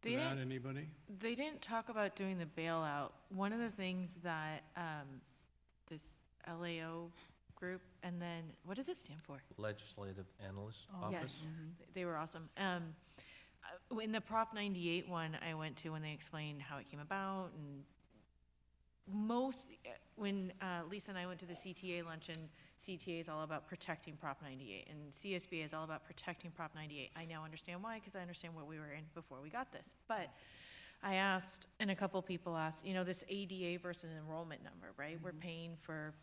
They that, didn't- anybody? They didn't talk about doing the bailout. One of the things that this LAO group, and then, what does it stand for? Legislative Analyst Oh, Office. Yes, they were awesome. In the Prop 98 one I went to, when they explained how it came about, and when Lisa and I went to the CTA luncheon, CTA is all about protecting Prop 98, and CSBA is all about protecting Prop 98. I now understand why, because I understand what we were in before we got this. But I asked, and a couple people asked, this ADA versus enrollment number, right? We're paying for,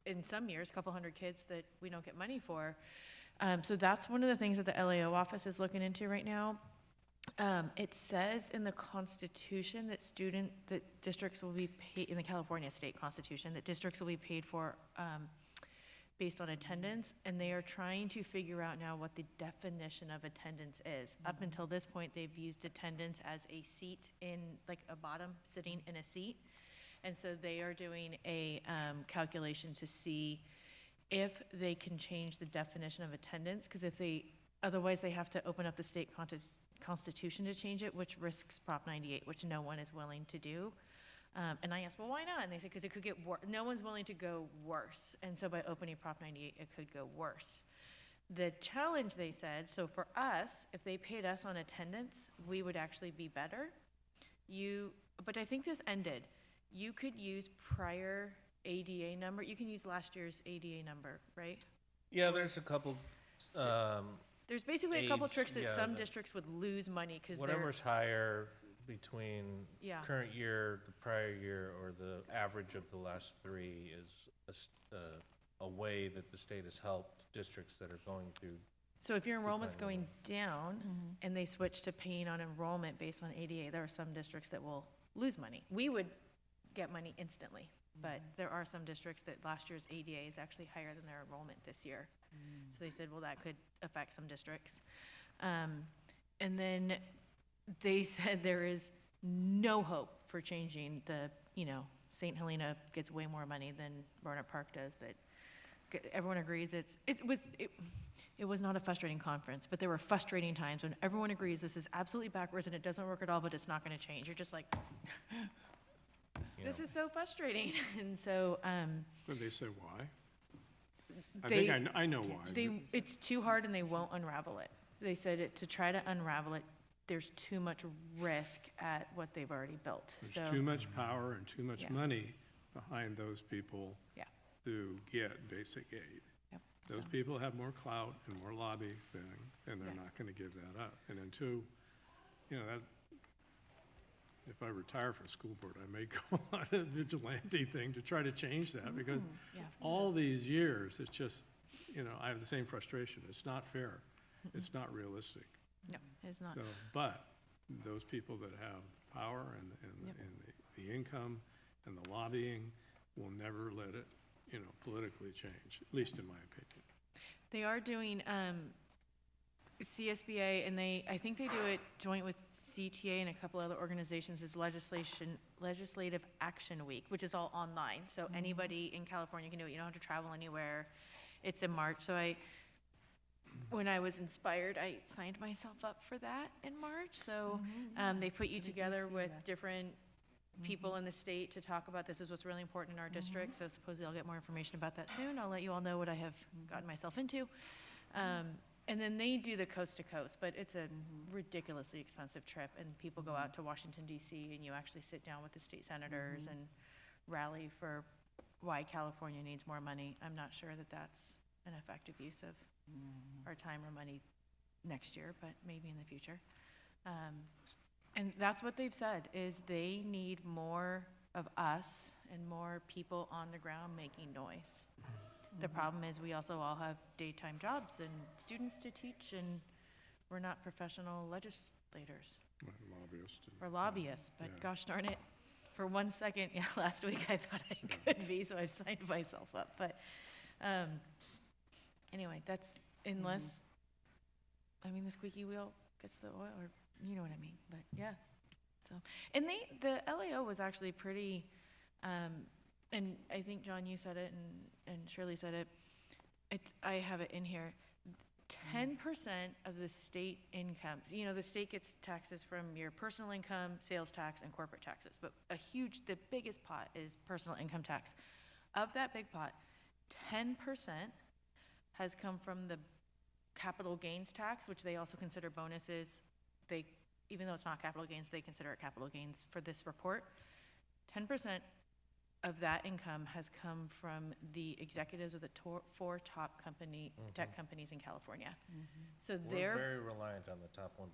in some years, a couple hundred kids that we don't get money for. So that's one of the things that the LAO office is looking into right now. It says in the Constitution that districts will be paid, in the California state constitution, that districts will be paid for based on attendance, and they are trying to figure out now what the definition of attendance is. Up until this point, they've used attendance as a seat in, like a bottom, sitting in a seat. And so they are doing a calculation to see if they can change the definition of attendance, because otherwise they have to open up the state constitution to change it, which risks Prop 98, which no one is willing to do. And I asked, well, why not? And they said, because it could get worse. No one's willing to go worse. And so by opening Prop 98, it could go worse. The challenge, they said, so for us, if they paid us on attendance, we would actually be better. But I think this ended. You could use prior ADA number. You can use last year's ADA number, right? Yeah, there's a couple, There's basically a couple Aids, tricks that yeah, some the- districts would lose money because they're, whatever's higher between Yeah. current year, the prior year, or the average of the last three is a way that the state has helped districts that are going through. so if your enrollment's Declining. going down and they switch to paying on enrollment based on ADA, there are some districts that will lose money. We would get money instantly, but there are some districts that last year's ADA is actually higher than their enrollment this year. So they said, well, that could affect some districts. And then they said there is no hope for changing St. Helena gets way more money than Roanoke Park does, that everyone agrees it was not a frustrating conference, but there were frustrating times when everyone agrees this is absolutely backwards and it doesn't work at all, but it's not gonna change. You're just like, You this know. is so frustrating. And so, Did they say why? I They- think I know why. it's too hard and they won't unravel it. They said to try to unravel it, there's too much risk at what they've already built. There's So, too much power and too much Yeah. money behind those people Yeah. who get basic aid. Yep, Those so- people have more clout and more lobby thing, and they're Yeah. not gonna give that up. And then two, you know, that, if I retire from school board, I may go on a vigilante thing to try to change that, because yeah. all these years, it's just, you know, I have the same frustration. It's not fair. It's not realistic. No, it's not. So, but those people that have power and Yep. the income and the lobbying will never let it, you know, politically change, at least in my opinion. They are doing CSBA, and I think they do it joint with CTA and a couple other organizations, is Legislative Action Week, which is all online. So anybody in California can do it. You don't have to travel anywhere. It's in March. So when I was inspired, I signed myself up for that in March. So they put you together with different people in the state to talk about this is what's really important in our district. So supposedly I'll get more information about that soon. I'll let you all know what I have gotten myself into. And then they do the coast to coast, but it's a ridiculously expensive trip. And people go out to Washington DC and you actually sit down with the state senators and rally for why California needs more money. I'm not sure that that's an effective use of our time or money next year, but maybe in the future. And that's what they've said, is they need more of us and more people on the ground making noise. The problem is we also all have daytime jobs and students to teach, and we're not professional legislators Lobbyist. or lobbyists, but Yeah. gosh darn it, for 1 second, yeah, last week I thought I could be, so I've signed myself up, but, anyway, that's, unless, I mean, the squeaky wheel gets the oil, or, you know what I mean, but, yeah, so. And the LAO was actually pretty, and I think, John, you said it, and Shirley said it, I have it in here, 10% of the state incomes, you know, the state gets taxes from your personal income, sales tax, and corporate taxes, but the biggest pot is personal income tax. Of that big pot, 10% has come from the capital gains tax, which they also consider bonuses. Even though it's not capital gains, they consider it capital gains for this report. 10% of that income has come from the executives of the four top tech companies in California. So We're their, very reliant on the top 1%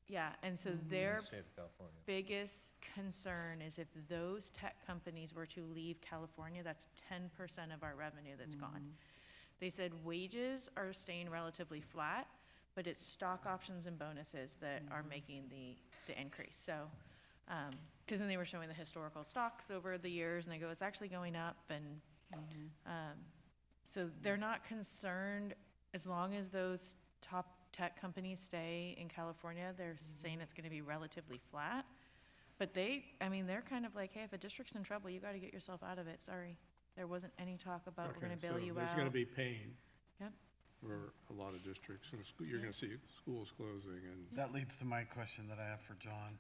yeah, and so in their the state of California. biggest concern is if those tech companies were to leave California, that's 10% of our revenue that's gone. They said wages are staying relatively flat, but it's stock options and bonuses that are making the increase. So, because then they were showing the historical stocks over the years, and they go, it's actually going up, and so they're not concerned as long as those top tech companies stay in California. They're saying it's going to be relatively flat, but they're kind of like, hey, if a district's in trouble, you got to get yourself out of it. Sorry, there wasn't any talk about we're Okay, going to bail so you there's out. gonna be pain. Yep. For a lot of districts, and you're gonna see schools closing, and That leads to my question that I have for John.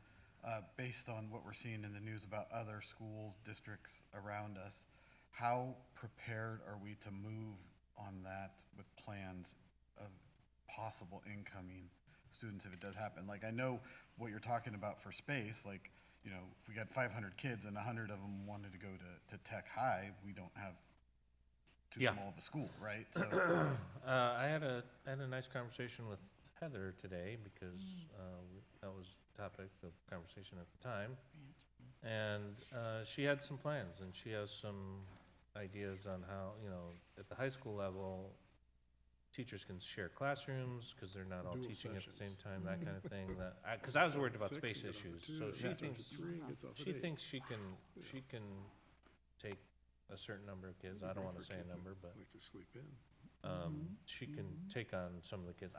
Based on what we're seeing in the news about other schools, districts around us, how prepared are we to move on that with plans of possible incoming students if it does happen? Like, I know what you're talking about for space, like, you know, if we got 500 kids and 100 of them wanted to go to Tech High, we don't have too Yeah. small of a school, right? So, I had a nice conversation with Heather today, because that was the topic of conversation at the time. And she had some plans, and she has some ideas on how, you know, at the high school level, teachers can share classrooms, because they're not all Dual teaching at the same sessions. time, that kind of thing. Because I was worried about Six, space you get off at issues, 2, so gets she off at thinks, 3, gets off at she 8. thinks she can take a certain number of kids, I don't want to say a number, but Like to sleep in. she can take on some of the kids.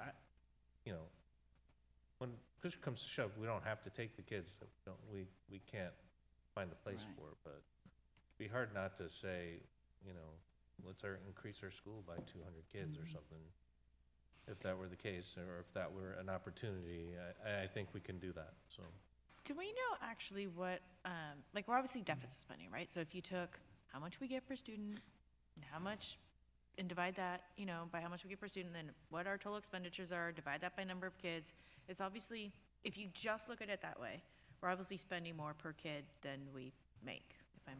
You know, when push comes to shove, we don't have to take the kids that we can't find a place for, but it'd be hard not to say, you know, increase our school by 200 kids or something. If that were the case, or if that were an opportunity, I think we can do that, so. Do we know actually what, like, we're obviously deficit spending, right? So if you took how much we get per student and how much, and divide that, you know, by how much we get per student, then what our total expenditures are, divide that by number of kids, it's obviously, if you just look at it that way, we're obviously spending more per kid than we make, if I'm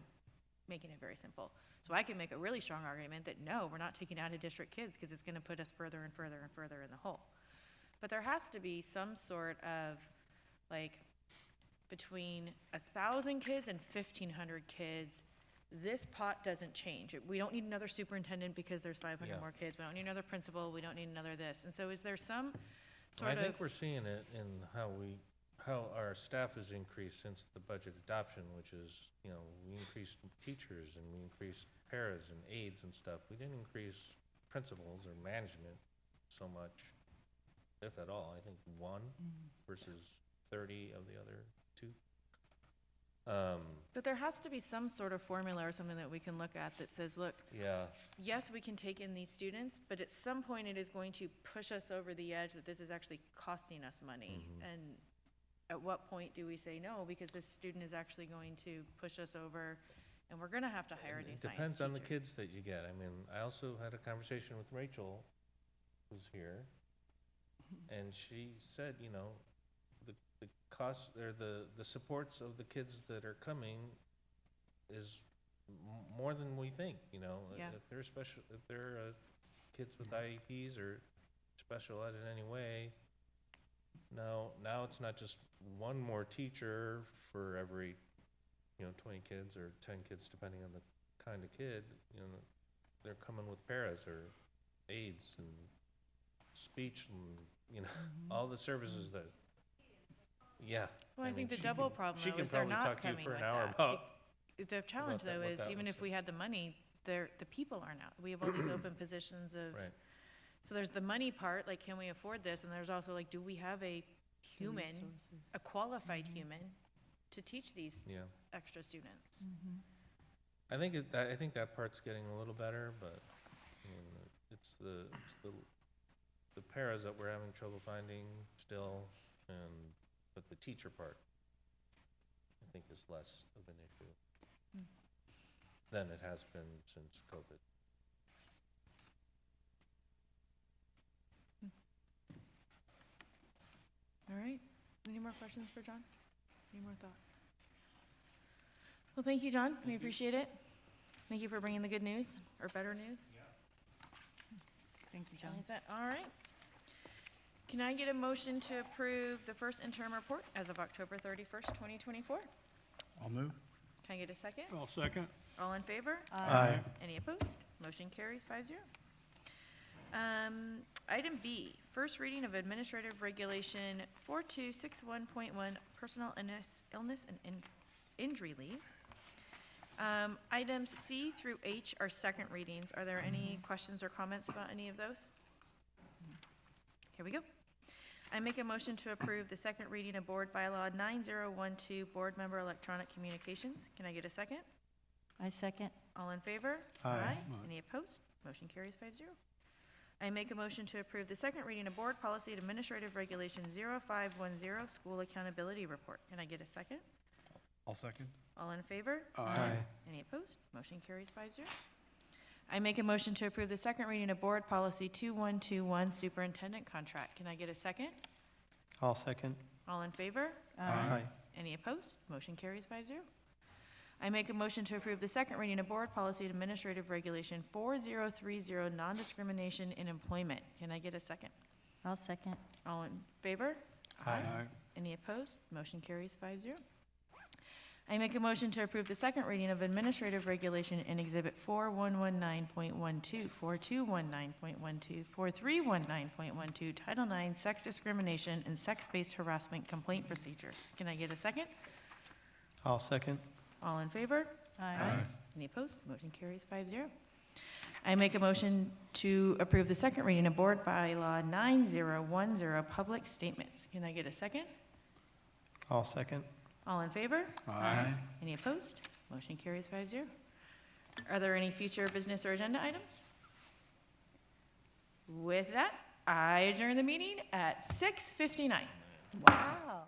making it very simple. So I can make a really strong argument that no, we're not taking out of district kids because it's gonna put us further and further and further in the hole. But there has to be some sort of, like, between 1,000 kids and 1,500 kids, this pot doesn't change. We don't need another superintendent because there's 500 Yeah. more kids. We don't need another principal. We don't need another this. And so is there some I sort think of, we're seeing it in how our staff has increased since the budget adoption, which is, you know, we increased teachers and we increased paras and aides and stuff. We didn't increase principals or management so much, if at all. I think one versus 30 of the other two. but there has to be some sort of formula or something that we can look at that says, look, Yeah, yes, we can take in these students, but at some point it is going to push us over the edge that this is actually costing us money. And at what point do we say no, because this student is actually going to push us over, and we're gonna have to hire a new it science depends on the teacher. kids that you get. I mean, I also had a conversation with Rachel, who's here, and she said, you know, the cost, or the supports of the kids that are coming is more than we think, you know? Yeah. If they're special, if they're kids with IEPs or special ed in any way, now it's not just one more teacher for every, you know, 20 kids or 10 kids, depending on the kind of kid, you know, they're coming with paras or aides and speech and, you know, all the services that, yeah. Well, I mean, think the she double can- problem she though can is they're probably not talk to you coming for with an hour that. about The challenge that, though what is that even looks if we had the money, the people aren't out. We have all these open positions of, Right. so there's the money part, like, can we afford this? And there's also like, do we have a human, a qualified human to teach these Yeah. extra students? I think I think that part's getting a little better, but I mean, it's the paras that we're having trouble finding still, but the teacher part, I think, is less of an issue than it has been since COVID. All right. Any more questions for John? Any more thoughts? Well, thank you, John. We appreciate it. Thank you for bringing the good news, or better news. Thank you, John. That's it. All right. Can I get a motion to approve the first interim report as of October 31st, 2024? I'll move. Can I get a second? I'll second. All in favor? Aye. Any opposed? Motion carries 5-0. Item B, first reading of Administrative Regulation 4261.1, Personal Illness and Injury Leave. Items C through H are second readings. Are there any questions or comments about any of those? Here we go. I make a motion to approve the second reading of Board Bylaw 9012, Board Member Electronic Communications. Can I get a second? I second. All in favor? Aye. Any opposed? Motion carries 5-0. I make a motion to approve the second reading of Board Policy Administrative Regulation 0510, School Accountability Report. Can I get a second? I'll second. All in favor? Aye. Any opposed? Motion carries 5-0. I make a motion to approve the second reading of Board Policy 2121, Superintendent Contract. Can I get a second? I'll second. All in favor? Aye. Any opposed? Motion carries 5-0. I make a motion to approve the second reading of Board Policy Administrative Regulation 4030, Non-Discrimination in Employment. Can I get a second? I'll second. All in favor? Aye. Any opposed? Motion carries 5-0. I make a motion to approve the second reading of Administrative Regulation in Exhibit 4119.12, 4219.12, 4319.12, Title IX, Sex Discrimination and Sex-Based Harassment Complaint Procedures. Can I get a second? I'll second. All in favor? Aye. Any opposed? Motion carries 5-0. I make a motion to approve the second reading of Board Bylaw 9010, Public Statements. Can I get a second? I'll second. All in favor? Aye. Any opposed? Motion carries 5-0. Are there any future business or agenda items? With that, I adjourn the meeting at 6:59. Wow.